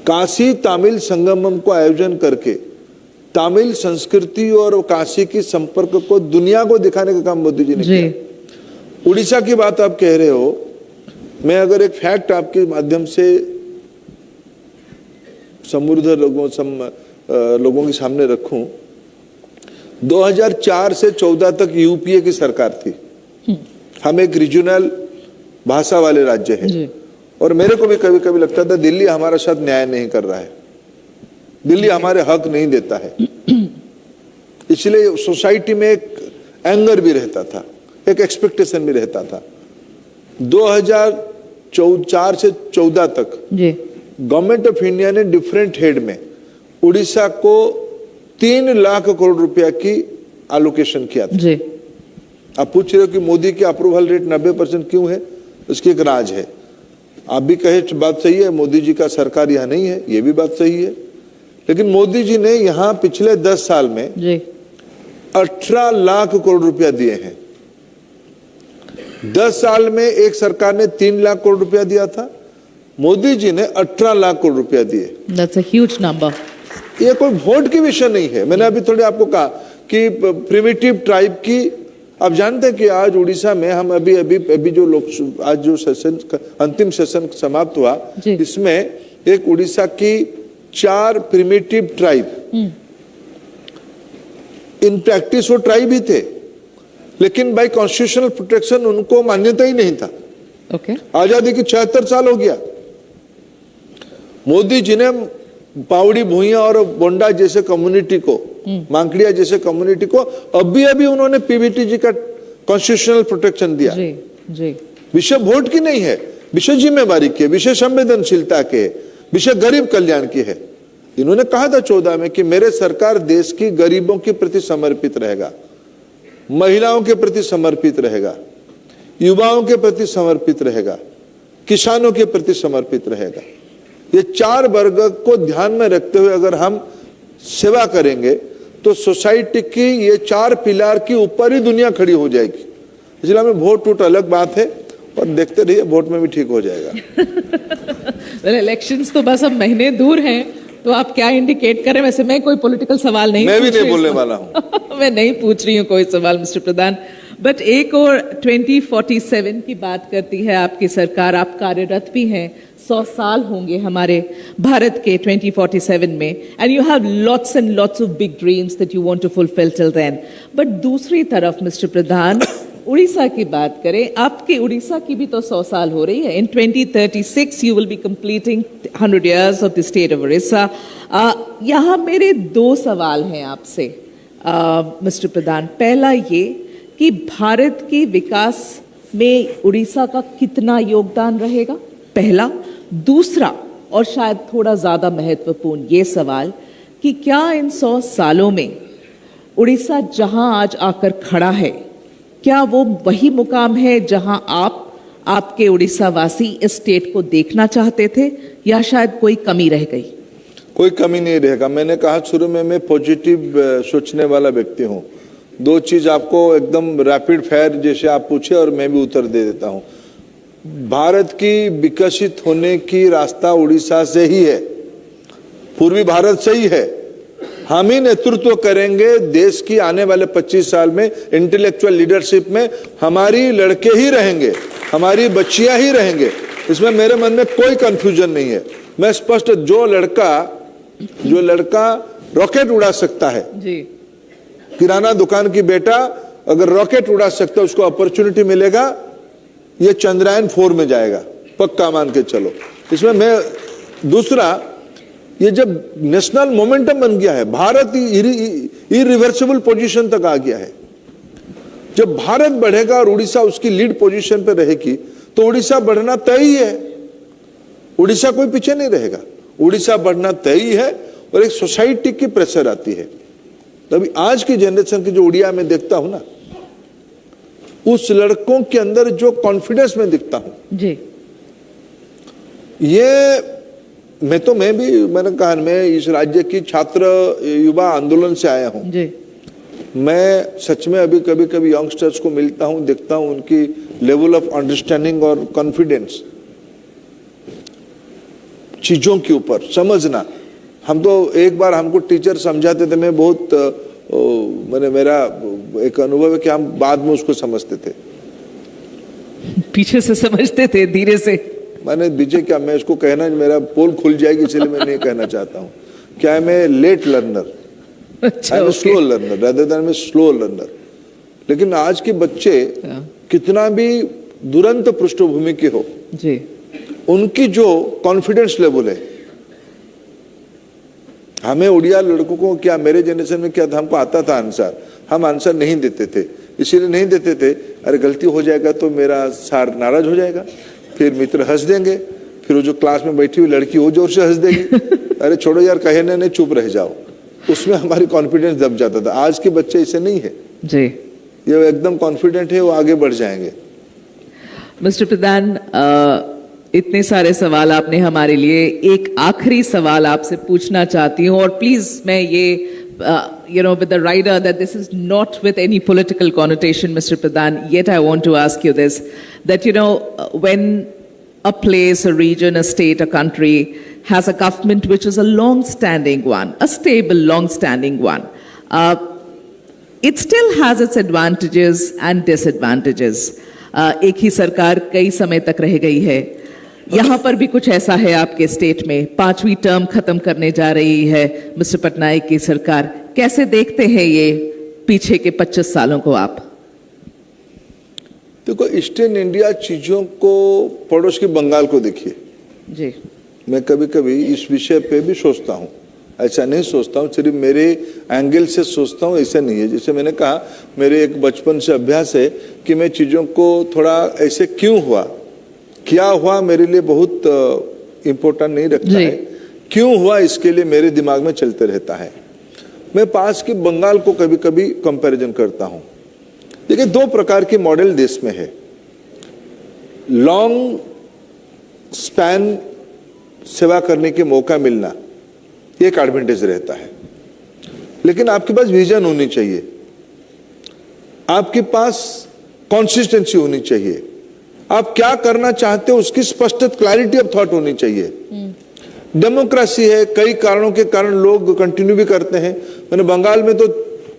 काशी तमिल संगमम को आयोजन करके तमिल संस्कृति और काशी की संपर्क को दुनिया को दिखाने का काम मोदी जी ने किया। उड़ीसा की बात आप कह रहे हो, मैं अगर एक फैक्ट आपके माध्यम से समृद्ध लोगों के सामने रखूं, 2004 से 14 तक यूपीए की सरकार थी। हम एक रीजनल भाषा वाले राज्य हैं और मेरे को भी कभी कभी लगता था दिल्ली हमारे साथ न्याय नहीं कर रहा है, दिल्ली हमारे हक नहीं देता है। इसलिए सोसाइटी में एक एंगर भी रहता था, एक एक्सपेक्टेशन भी रहता था। 2004 से 14 तक गवर्नमेंट ऑफ इंडिया ने डिफरेंट हेड में उड़ीसा को 3 लाख करोड़ रुपया की एलोकेशन किया था। आप पूछ रहे हो कि मोदी की अप्रूवल रेट 90% क्यों है? उसकी एक राज है। आप भी कहे बात सही है, मोदी जी का सरकार यहाँ नहीं है, ये भी बात सही है, लेकिन मोदी जी ने यहाँ पिछले 10 साल में 18 लाख करोड़ रुपया दिए हैं। 10 साल में एक सरकार ने 3 लाख करोड़ रुपया दिया था, मोदी जी ने 18 लाख करोड़ रुपया दिए। That's a huge number. ये कोई वोट की विषय नहीं है। मैंने अभी थोड़ी आपको कहा कि प्रिमिटिव ट्राइब की, आप जानते हैं कि आज उड़ीसा में हम अभी जो लोग आज जो सेशन अंतिम सेशन समाप्त हुआ, इसमें एक उड़ीसा की 4 प्रिमिटिव ट्राइब, इन प्रैक्टिस वो ट्राइब ही थे, लेकिन बाय कॉन्स्टिट्यूशनल प्रोटेक्शन उनको मान्यता ही नहीं था। आजादी के 76 साल हो गया। मोदी जी ने पावड़ी भूइया और बोंडा जैसे कम्युनिटी को, मांकड़िया जैसे कम्युनिटी को अभी उन्होंने पीबीटी जी का कॉन्स्टिट्यूशनल प्रोटेक्शन दिया। विषय वोट की नहीं है, विषय जिम्मेवारी की है, विषय संवेदनशीलता के है, विषय गरीब कल्याण की है। इन्होंने कहा था 14 में कि मेरे सरकार देश की गरीबों के प्रति समर्पित रहेगा, महिलाओं के प्रति समर्पित रहेगा, युवाओं के प्रति समर्पित रहेगा, किसानों के प्रति समर्पित रहेगा। ये 4 वर्ग को ध्यान में रखते हुए अगर हम सेवा करेंगे तो सोसाइटी की ये 4 पिलर के ऊपर ही दुनिया खड़ी हो जाएगी। इसलिए हमें वोट टूट अलग बात है और देखते रहिए वोट में भी ठीक हो जाएगा। इलेक्शंस तो बस अब महीने दूर हैं, तो आप क्या इंडिकेट करें? वैसे मैं कोई पॉलिटिकल सवाल नहीं, मैं भी नहीं बोलने वाला हूं। मैं नहीं पूछ रही हूँ कोई सवाल मिस्टर प्रधान, बट एक और 2047 की बात करती है आपकी सरकार। आप कार्यरत भी हैं, 100 साल होंगे हमारे भारत के 2047 में, and you have lots and lots of big dreams that you want to fulfil till then. But दूसरी तरफ मिस्टर प्रधान, उड़ीसा की बात करें, आपके उड़ीसा की भी तो 100 साल हो रही है। इन 2036 you will be completing 100 years of the state of Orissa. यहाँ मेरे 2 सवाल हैं आपसे मिस्टर प्रधान। पहला ये कि भारत के विकास में उड़ीसा का कितना योगदान रहेगा, पहला। दूसरा, और शायद थोड़ा ज्यादा महत्वपूर्ण ये सवाल, कि क्या इन 100 सालों में उड़ीसा जहां आज आकर खड़ा है, क्या वो वही मुकाम है जहां आपके उड़ीसा वासी इस स्टेट को देखना चाहते थे, या शायद कोई कमी रह गई? कोई कमी नहीं रहेगा। मैंने कहा शुरू में मैं पॉजिटिव सोचने वाला व्यक्ति हूं। 2 चीज आपको एकदम रैपिड फायर जैसे आप पूछे और मैं भी उत्तर दे देता हूं। भारत की विकसित होने की रास्ता उड़ीसा से ही है, पूर्वी भारत से ही है। हम ही नेतृत्व करेंगे देश की आने वाले 25 साल में। इंटेलेक्चुअल लीडरशिप में हमारी लड़के ही रहेंगे, हमारी बच्चियां ही रहेंगे, इसमें मेरे मन में कोई कंफ्यूजन नहीं है। मैं स्पष्ट, जो लड़का रॉकेट उड़ा सकता है जी, किराना दुकान की बेटा अगर रॉकेट उड़ा सकता है, उसको अपॉर्चुनिटी मिलेगा, ये चंद्रयान 4 में जाएगा, पक्का मान के चलो। इसमें मैं दूसरा, ये जब नेशनल मोमेंटम बन गया है, भारत इरिवर्सिबल पोजीशन तक आ गया है। जब भारत बढ़ेगा और उड़ीसा उसकी लीड पोजीशन पे रहेगी तो उड़ीसा बढ़ना तय ही है। उड़ीसा कोई पीछे नहीं रहेगा, उड़ीसा बढ़ना तय ही है। और एक सोसाइटी की प्रेशर आती है। तभी आज की जनरेशन की जो उड़िया में देखता हूं ना, उस लड़कों के अंदर जो कॉन्फिडेंस में दिखता हूं जी, ये मैंने कहा, मैं इस राज्य की छात्र युवा आंदोलन से आया हूं जी। मैं सच में अभी कभी यंगस्टर्स को मिलता हूं, देखता हूं उनकी लेवल ऑफ अंडरस्टैंडिंग और कॉन्फिडेंस चीजों के ऊपर समझना। हम तो एक बार हमको टीचर समझाते थे, मैं बहुत मेरा एक अनुभव है कि हम बाद में उसको समझते थे, पीछे से समझते थे, धीरे से। मैंने बीजे क्या, मैं इसको कहना मेरा पोल खुल जाएगी इसलिए मैं नहीं कहना चाहता हूँ। क्या है, मैं late learner, I am slow learner rather than मैं स्लो लर्नर। लेकिन आज के बच्चे कितना भी दुरंत पृष्ठभूमि के हो जी, उनकी जो कॉन्फिडेंस लेवल है, हमें उड़िया लड़कों को क्या, मेरे जनरेशन में क्या था, हमको आता था आंसर, हम आंसर नहीं देते थे। इसीलिए नहीं देते थे, अरे गलती हो जाएगा तो मेरा सार नाराज हो जाएगा, फिर मित्र हंस देंगे, फिर वो जो क्लास में बैठी हुई लड़की वो जोर से हंस देगी, अरे छोड़ो यार, कहे नहीं, चुप रह जाओ। उसमें हमारी कॉन्फिडेंस दब जाता था। आज के बच्चे ऐसे नहीं है जी। ये एकदम कॉन्फिडेंट है, वो आगे बढ़ जाएंगे। मिस्टर प्रधान, इतने सारे सवाल आपने हमारे लिए, एक आखिरी सवाल आपसे पूछना चाहती हूँ, और प्लीज मैं ये with the rider that this is not with any political connotation, Mr. Pradhan, yet I want to ask you this, that when a place, a region, a state, a country has a government which is a long-standing one, a stable, long-standing one, it still has its advantages and disadvantages. एक ही सरकार कई समय तक रह गई है, यहाँ पर भी कुछ ऐसा है आपके स्टेट में, 5वीं टर्म खत्म करने जा रही है मिस्टर पटनायक की सरकार। कैसे देखते हैं ये पीछे के 25 सालों को आप? देखो, ईस्टर्न इंडिया चीजों को पड़ोस के बंगाल को देखिए जी। मैं कभी कभी इस विषय पे भी सोचता हूँ, ऐसा नहीं सोचता हूँ सिर्फ मेरे एंगल से सोचता हूँ, ऐसा नहीं है। जैसे मैंने कहा, मेरे एक बचपन से अभ्यास है कि मैं चीजों को थोड़ा ऐसे क्यों हुआ, क्या हुआ, मेरे लिए बहुत इम्पोर्टेंट नहीं रखता है, क्यों हुआ इसके लिए मेरे दिमाग में चलते रहता है। मैं पास के बंगाल को कभी कभी कंपैरिजन करता हूँ। देखिए, 2 प्रकार के मॉडल देश में है। लॉन्ग स्पैन सेवा करने के मौका मिलना एक एडवांटेज रहता है, लेकिन आपके पास विजन होनी चाहिए, आपके पास कंसिस्टेंसी होनी चाहिए, आप क्या करना चाहते हो उसकी स्पष्ट क्लैरिटी ऑफ थॉट होनी चाहिए। डेमोक्रेसी है, कई कारणों के कारण लोग कंटिन्यू भी करते हैं। मैंने बंगाल में तो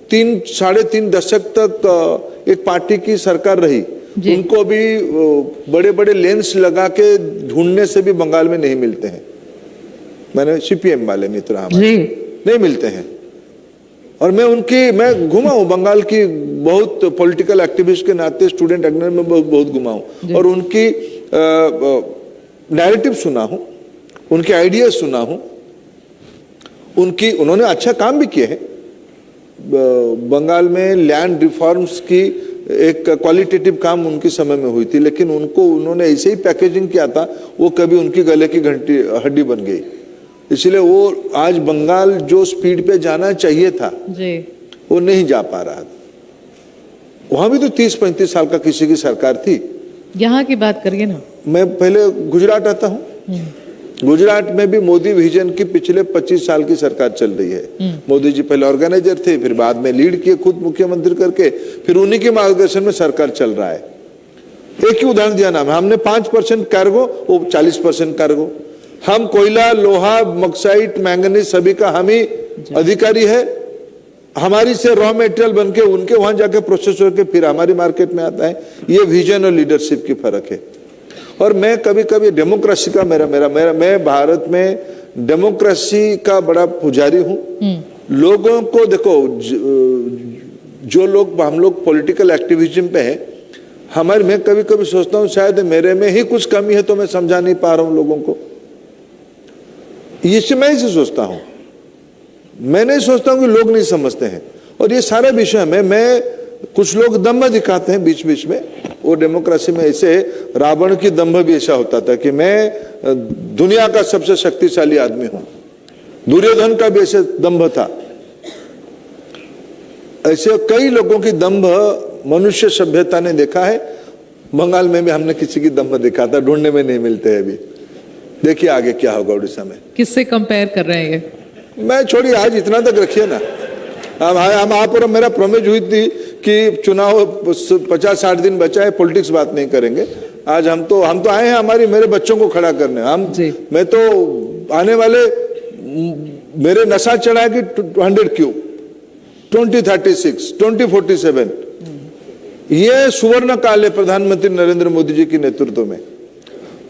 3-3.5 दशक तक एक पार्टी की सरकार रही, उनको भी बड़े बड़े लेंस लगा के ढूंढने से भी बंगाल में नहीं मिलते हैं। मैंने सीपीएम वाले मित्र हमारे नहीं मिलते हैं, और मैं घुमा हूं बंगाल की, बहुत पॉलिटिकल एक्टिविस्ट के नाते स्टूडेंट एक्टिविस्ट में बहुत घुमा हूं, और उनकी नैरेटिव सुना हूं, उनके आइडियाज सुना हूं, उन्होंने अच्छा काम भी किए हैं। बंगाल में लैंड रिफॉर्म्स की एक क्वालिटेटिव काम उनके समय में हुई थी, लेकिन उन्होंने ऐसे ही पैकेजिंग किया था, वो कभी उनकी गले की हड्डी बन गई। इसलिए वो आज बंगाल जो स्पीड पे जाना चाहिए था जी, वो नहीं जा पा रहा था। वहां भी तो 30-35 साल का किसी की सरकार थी। यहाँ की बात करिए ना। मैं पहले गुजरात आता हूँ, गुजरात में भी मोदी विजन की पिछले 25 साल की सरकार चल रही है। मोदी जी पहले ऑर्गेनाइजर थे, फिर बाद में लीड किए खुद मुख्यमंत्री करके, फिर उन्हीं के मार्गदर्शन में सरकार चल रहा है। एक ही उदाहरण दिया ना, हमने 5% कार्गो, वो 40% कार्गो। हम कोयला, लोहा, बॉक्साइट, मैंगनीज सभी का हम ही अधिकारी है। हमारी से रॉ मटेरियल बन के उनके वहां जाके प्रोसेस होकर फिर हमारी मार्केट में आता है। ये विजन और लीडरशिप की फर्क है। और मैं कभी कभी डेमोक्रेसी का मैं भारत में डेमोक्रेसी का बड़ा पुजारी हूं। लोगों को देखो, जो लोग हम लोग पॉलिटिकल एक्टिविज्म पे हैं, मैं कभी कभी सोचता हूं शायद मेरे में ही कुछ कमी है, तो मैं समझा नहीं पा रहा हूं लोगों को। ये मैं इसे सोचता हूं, मैं नहीं सोचता हूं कि लोग नहीं समझते हैं। और ये सारे विषय में मैं कुछ लोग दम्भ दिखाते हैं बीच बीच में। वो डेमोक्रेसी में ऐसे रावण की दम्भ भी ऐसा होता था कि मैं दुनिया का सबसे शक्तिशाली आदमी हूं। दुर्योधन का भी ऐसे दम्भ था। ऐसे कई लोगों की दम्भ मनुष्य सभ्यता ने देखा है। बंगाल में भी हमने किसी की दम्भ देखा था, ढूंढने में नहीं मिलते हैं अभी। देखिए आगे क्या होगा उड़ीसा में। किससे कंपेयर कर रहे हैं ये? मैं छोड़िए, आज इतना तक रखिए ना। हम आप और मेरा प्रॉमिस हुई थी कि चुनाव 50-60 दिन बचा है, पॉलिटिक्स बात नहीं करेंगे। आज हम तो आए हैं मेरे बच्चों को खड़ा करने। मैं तो आने वाले मेरे नशा चढ़ा कि 100 क्यूब, 2036, 2047 ये सुवर्ण काल है प्रधानमंत्री नरेंद्र मोदी जी के नेतृत्व में।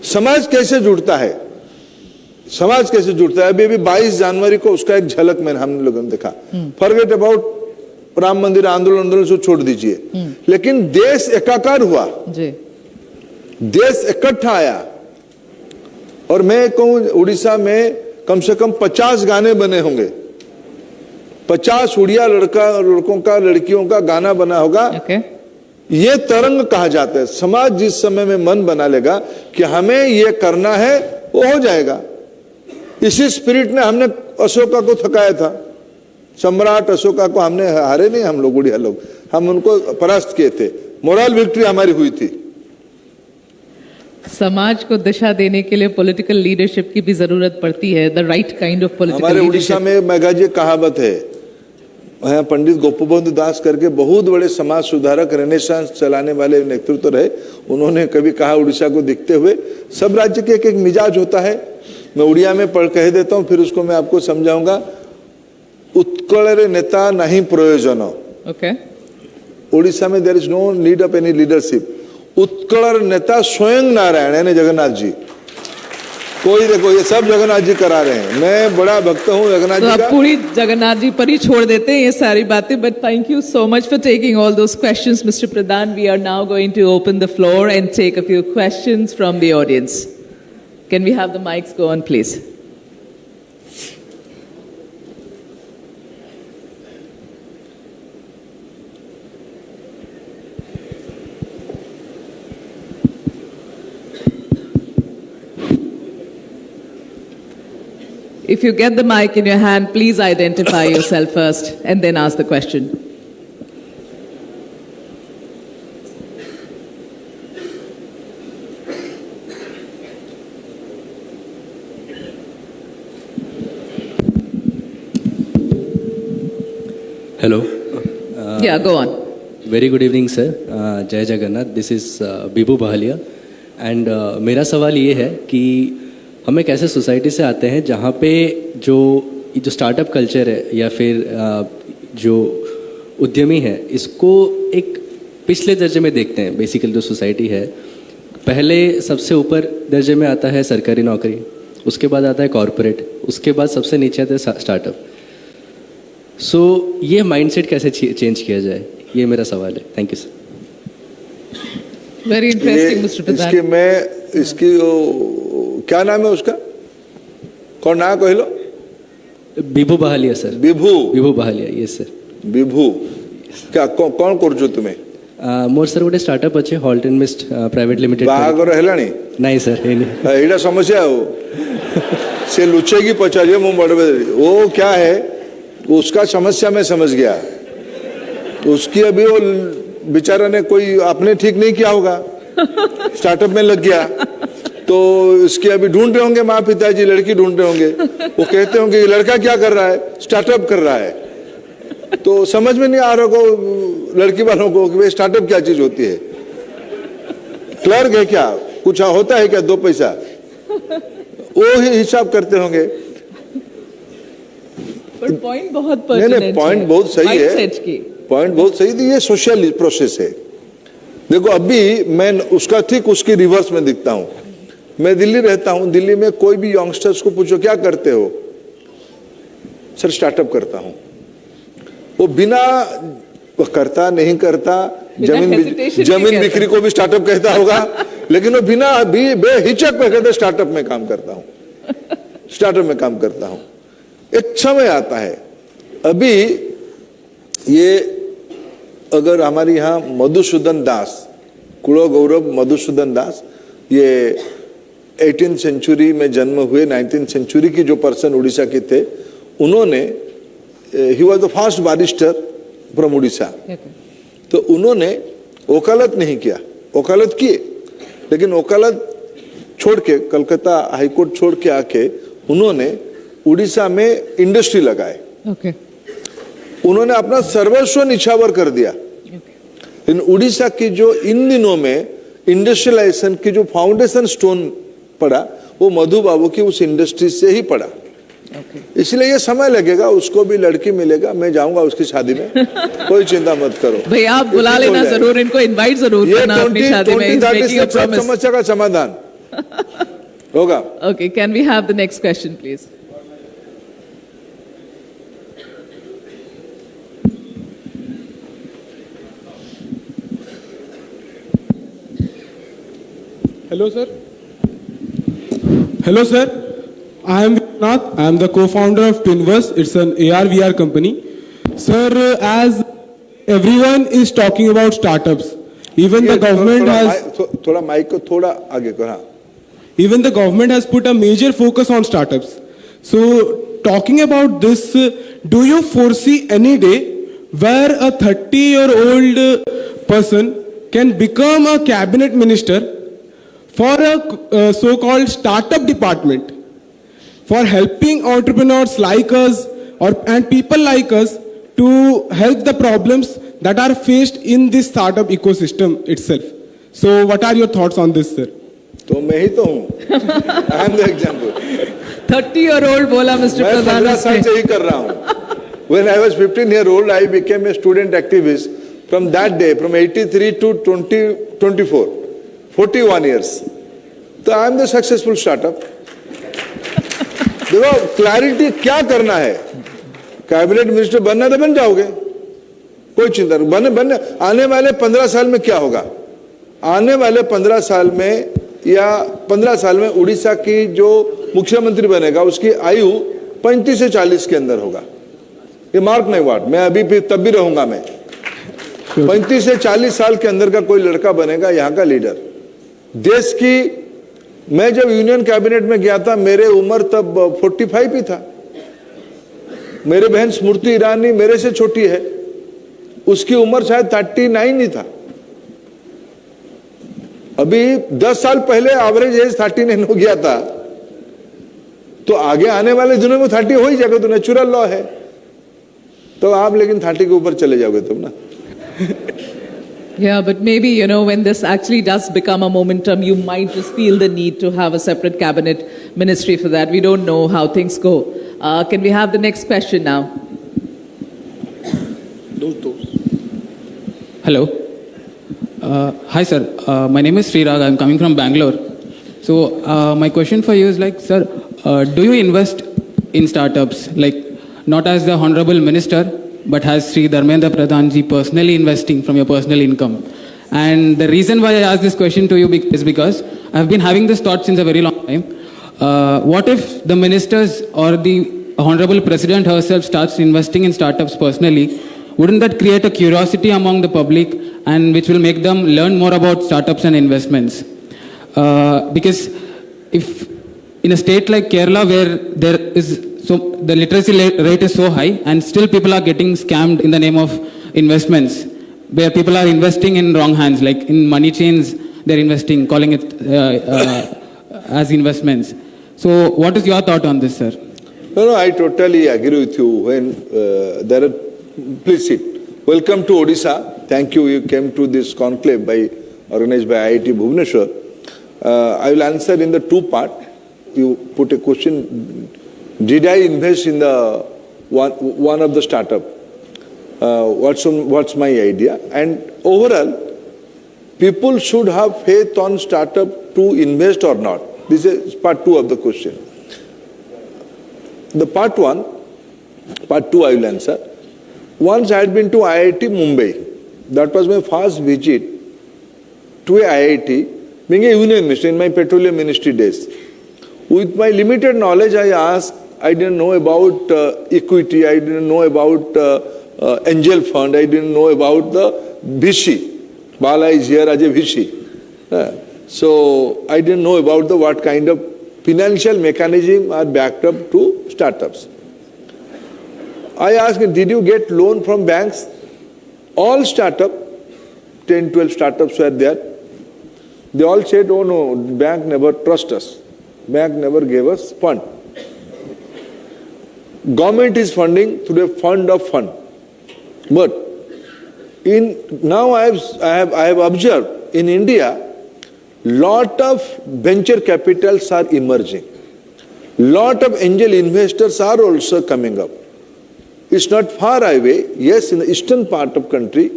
समाज कैसे जुड़ता है, समाज कैसे जुड़ता है। अभी अभी 22 जनवरी को उसका एक झलक मैंने हम लोगों ने देखा। फॉरगेट अबाउट राम मंदिर आंदोलन से छोड़ दीजिए, लेकिन देश एकाकार हुआ जी, देश इकट्ठा आया। और मैं कहूं उड़ीसा में कम से कम 50 गाने बने होंगे, 50 उड़िया लड़कों का लड़कियों का गाना बना होगा। ओके, ये तरंग कहा जाता है। समाज जिस समय में मन बना लेगा कि हमें ये करना है, वो हो जाएगा। इसी स्पिरिट ने हमने अशोका को थकाया था। सम्राट अशोका को हमने हारे नहीं, हम लोग उड़िया लोग, हम उनको परास्त किए थे। मोरल विक्ट्री हमारी हुई थी। समाज को दिशा देने के लिए पॉलिटिकल लीडरशिप की भी जरूरत पड़ती है, the right kind of political हमारे उड़ीसा में मेघाजी कहावत है, यहाँ पंडित गोपबंधु दास करके बहुत बड़े समाज सुधारक रेनेसांस चलाने वाले नेतृत्व रहे। उन्होंने कभी कहा उड़ीसा को देखते हुए, सब राज्य के एक मिजाज होता है। मैं उड़िया में पढ़ कह देता हूँ, फिर उसको मैं आपको समझाऊंगा। उत्कल नेता नहीं प्रयोजन। ओके, उड़ीसा में there is no need of any leadership. Utkal नेता स्वयं नारायण यानी जगन्नाथ जी। कोई देखो, ये सब जगन्नाथ जी करा रहे हैं। मैं बड़ा भक्त हूँ जगन्नाथ तो जी आप का। पूरी जगन्नाथ जी पर ही छोड़ देते हैं ये सारी बातें, but thank you so much for taking all those questions mister Pradhan. We are now going to open the floor and take a few questions from the audience. Can we have the mics go on please? If you get the mic in your hand, please identify yourself first and then ask the question. Hello. Yeah, go on. Very good evening, sir. जय Jagannath. This is Bibu बहालिया. And मेरा सवाल ये है कि हम एक ऐसे society से आते हैं जहाँ पे जो स्टार्टअप कल्चर है या फिर जो उद्यमी है, इसको एक पिछले दर्जे में देखते हैं। बेसिकली जो सोसाइटी है, पहले सबसे ऊपर दर्जे में आता है सरकारी नौकरी, उसके बाद आता है कॉरपोरेट, उसके बाद सबसे नीचे आता है स्टार्टअप। सो ये माइंडसेट कैसे चेंज किया जाए, ये मेरा सवाल है। Thank you sir. Very interesting, Mr. Pradhan. इसकी क्या नाम है उसका, कौन नाम कहलो? Bibhu Bahalia sir. Bibhu Bahalia, yes sir. Bibhu क्या कौन करुଛୁ ତୁମେ? मोर सर गोटे स्टार्टअप अच्छे हॉल्ट इनवेस्ट प्राइवेट लिमिटेड। बाहागर हेलाणी? नहीं सर, एटा समस्या हो से लुचेगी पचारिए मु बड़े वो क्या है उसका समस्या मैं समझ गया। उसकी अभी वो बेचारा ने कोई आपने ठीक नहीं किया होगा, स्टार्टअप में लग गया, तो इसके अभी ढूंढ रहे होंगे माँ पिताजी, लड़की ढूंढ रहे होंगे। वो कहते होंगे ये लड़का क्या कर रहा है, स्टार्टअप कर रहा है। तो समझ में नहीं आ रहा को लड़की वालों को कि भाई स्टार्टअप क्या चीज होती है। क्लर्क है क्या, कुछ होता है क्या, 2 पैसा, वो ही हिसाब करते होंगे। पर पॉइंट बहुत नहीं, पॉइंट बहुत सही है, पॉइंट बहुत सही है। ये सोशल प्रोसेस है। देखो अभी मैं उसका ठीक उसकी रिवर्स में दिखता हूं। मैं दिल्ली रहता हूं, दिल्ली में कोई भी यंगस्टर्स को पूछो क्या करते हो, सर स्टार्टअप करता हूं। वो बिना करता नहीं करता, जमीन बिक्री को भी स्टार्टअप कहता होगा, लेकिन वो बिना बेहिचक में कहते स्टार्टअप में काम करता हूं, स्टार्टअप में काम करता हूं। एक समय आता है, अभी ये अगर हमारे यहाँ मधुसूदन दास, कुलो गौरव मधुसूदन दास, ये 18th सेंचुरी में जन्म हुए, 19th सेंचुरी की जो पर्सन उड़ीसा के थे, उन्होंने he was the first barrister from Orissa. तो उन्होंने वकालत नहीं किया, वकालत किए, लेकिन वकालत छोड़ के कलकत्ता हाईकोर्ट छोड़ के आके उन्होंने उड़ीसा में इंडस्ट्री लगाए। उन्होंने अपना सर्वस्व निछावर कर दिया। इन उड़ीसा की जो इन दिनों में इंडस्ट्रियलाइजेशन की जो फाउंडेशन स्टोन पड़ा, वो मधु बाबू की उस इंडस्ट्री से ही पड़ा। इसलिए ये समय लगेगा, उसको भी लड़की मिलेगा, मैं जाऊंगा उसकी शादी में, कोई चिंता मत करो भाई। आप बुला लेना जरूर, इनको इनवाइट जरूर करना अपनी शादी में। समस्या का समाधान होगा. Okay, can we have the next question, please? Hello, sir. Hello, sir. I am Vishnath. I am the co-founder of Twinverse. It's an AR/VR company. Sir, as everyone is talking about startups, even the government थोड़ा mic को थोड़ा आगे करो. हाँ. even the government has put a major focus on startups. So, talking about this, do you foresee any day where a 30-year-old person can become a cabinet minister for a so-called startup department for helping entrepreneurs like us and people like us to help the problems that are faced in this startup ecosystem itself? So, what are your thoughts on this, sir? तो मैं ही तो हूँ. I am the example. 30-year-old बोला Mr. मैं Pradhan 15 साल उसने. से ही कर रहा हूँ. When I was 15 year old, I became a student activist. From that day, from 83 to 2024, 41 years. So I am the successful startup. देखो क्लैरिटी क्या करना है. कैबिनेट मिनिस्टर बनना तो बन जाओगे, कोई चिंता नहीं. बनने आने वाले 15 साल में क्या होगा. आने वाले 15 साल में या 15 साल में उड़ीसा की जो मुख्यमंत्री बनेगा उसकी आयु 35 से 40 के अंदर होगा. ये मार्क नहीं वाट. मैं अभी भी तब भी रहूंगा. मैं 35 से 40 साल के अंदर का कोई लड़का बनेगा यहाँ का लीडर देश की. मैं जब यूनियन कैबिनेट में गया था मेरे उम्र तब 45 ही था. मेरे बहन स्मृति ईरानी मेरे से छोटी है, उसकी उम्र शायद 39 ही था. अभी 10 साल पहले एवरेज एज 39 हो गया था. तो आगे आने वाले दिनों में 30 हो ही जाएगा. तो नेचुरल लॉ है. तो आप लेकिन 30 के ऊपर चले जाओगे तुम ना. Yeah, but maybe, you know, when this actually does become a momentum, you might just feel the need to have a separate cabinet ministry for that. We don't know how things go. Can we have the next question now? Hello. Hi, sir. My name is Srirag. I'm coming from Bangalore. So, my question for you is like, sir, do you invest in startups? Like, not as the Honorable Minister, but has Sri Dharmendra Pradhan ji personally investing from your personal income? And the reason why I asked this question to you is because I've been having this thought since a very long time. What if the ministers or the Honorable President herself starts investing in startups personally? Wouldn't that create a curiosity among the public and which will make them learn more about startups and investments? Because if in a state like Kerala where there is so the literacy rate is so high and still people are getting scammed in the name of investments, where people are investing in wrong hands, like in money chains, they're investing, calling it as investments. So what is your thought on this, sir? No, I totally agree with you. When there are, please sit. Welcome to Odisha. Thank you. You came to this conclave organized by IIT Bhubaneswar. I will answer in the two part. You put a question. Did I invest in the one of the startup? What's my idea? And overall, people should have faith on startup to invest or not. This is part two of the question. The part two I will answer. Once I had been to IIT Mumbai. That was my first visit to a IIT, being a union minister in my petroleum ministry days. With my limited knowledge, I asked. I didn't know about equity. I didn't know about angel fund. I didn't know about the VC. Bala is here as a VC. So I didn't know about what kind of financial mechanism are backed up to startups. I asked, did you get loan from banks? All startup, 10, 12 startups were there. They all said, oh no, bank never trust us. Bank never gave us fund. Government is funding through a fund of fund. But now I have observed in India, lot of venture capitals are emerging. Lot of angel investors are also coming up. It's not far away. Yes, in the eastern part of country,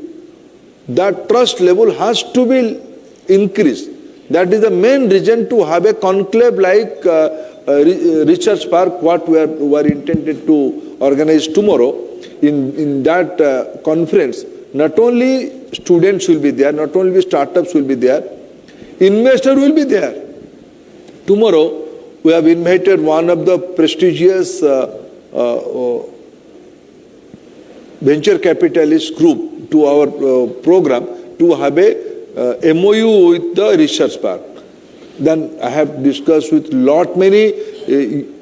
that trust level has to be increased. That is the main reason to have a conclave like research park, what we are intended to organize tomorrow. In that conference, not only students will be there, not only startups will be there, investor will be there. Tomorrow, we have invited one of the prestigious venture capitalist group to our program to have a MOU with the research park. Then I have discussed with many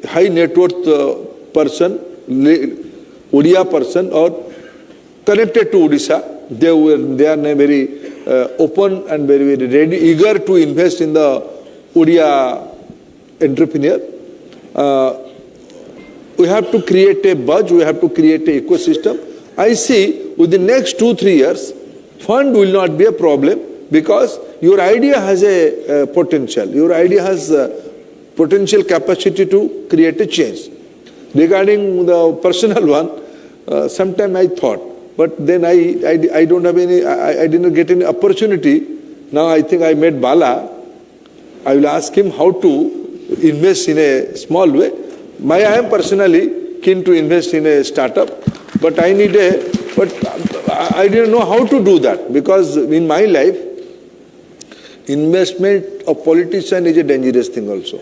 high net worth person, Odia person or connected to Odisha. They are very open and very ready, eager to invest in the Odia entrepreneur. We have to create a buzz, we have to create an ecosystem. I see within the next 2-3 years, fund will not be a problem because your idea has a potential. Your idea has potential capacity to create a change. Regarding the personal one, sometime I thought, but then I don't have any, I didn't get any opportunity. Now I think I met Bala. I will ask him how to invest in a small way. I am personally keen to invest in a startup, but I didn't know how to do that because in my life, investment of politician is a dangerous thing also.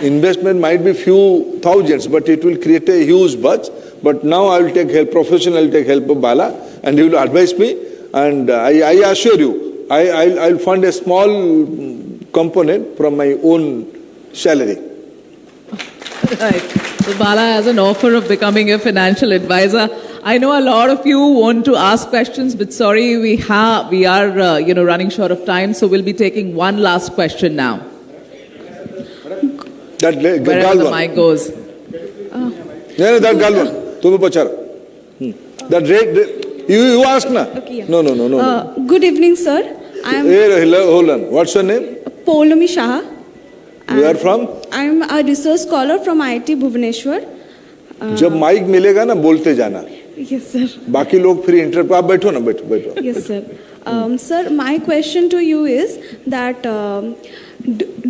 Investment might be few thousands, but it will create a huge buzz. But now I will take help, professional will take help of Bala, and he will advise me. And I assure you, I'll fund a small component from my own salary. Right. So Bala has an offer of becoming a financial advisor. I know a lot of you want to ask questions, but sorry, we are running short of time, so we'll be taking one last question now. Wherever the mic goes. No, that Galwan. Tume pachara. That you ask na? Okay, yeah. No. Good evening, sir. I am Hold on. What's your name? Poulami Shah. You are from? I am a research scholar from IIT Bhubaneswar. जब mic मिलेगा ना बोलते जाना. Yes, sir. बाकी लोग फिर interrupt आप बैठो ना बैठो. Yes, sir. Sir, my question to you is that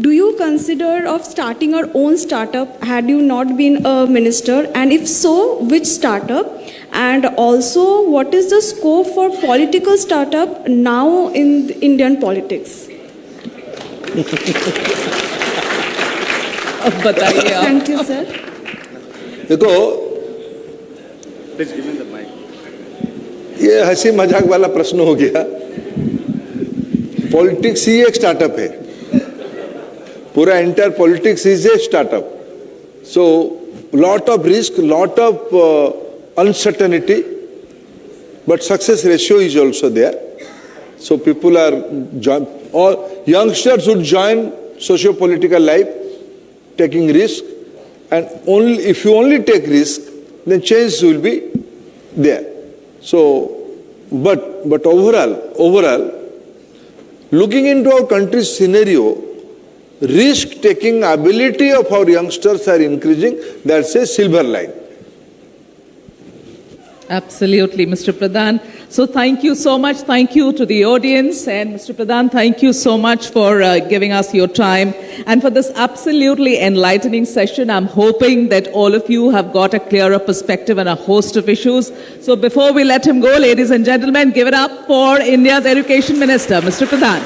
do you consider of starting your own startup had you not been a minister? And if so, which startup? And also, what is the scope for political startup now in Indian politics? अब बताइए आप. Thank you, sir. देखो ये हंसी मजाक वाला प्रश्न हो गया. पॉलिटिक्स ही एक स्टार्टअप है. पूरा entire politics is a startup. So lot of risk, lot of uncertainty, but success ratio is also there. So people are or youngsters should join socio-political life, taking risk, and only if you only take risk, then change will be there. So, but overall, looking into our country's scenario, risk-taking ability of our youngsters are increasing. That's a silver line. Absolutely, Mr. Pradhan. So thank you so much. Thank you to the audience. And Mr. Pradhan, thank you so much for giving us your time and for this absolutely enlightening session. I'm hoping that all of you have got a clearer perspective on a host of issues. So before we let him go, ladies and gentlemen, give it up for India's Education Minister, Mr. Pradhan.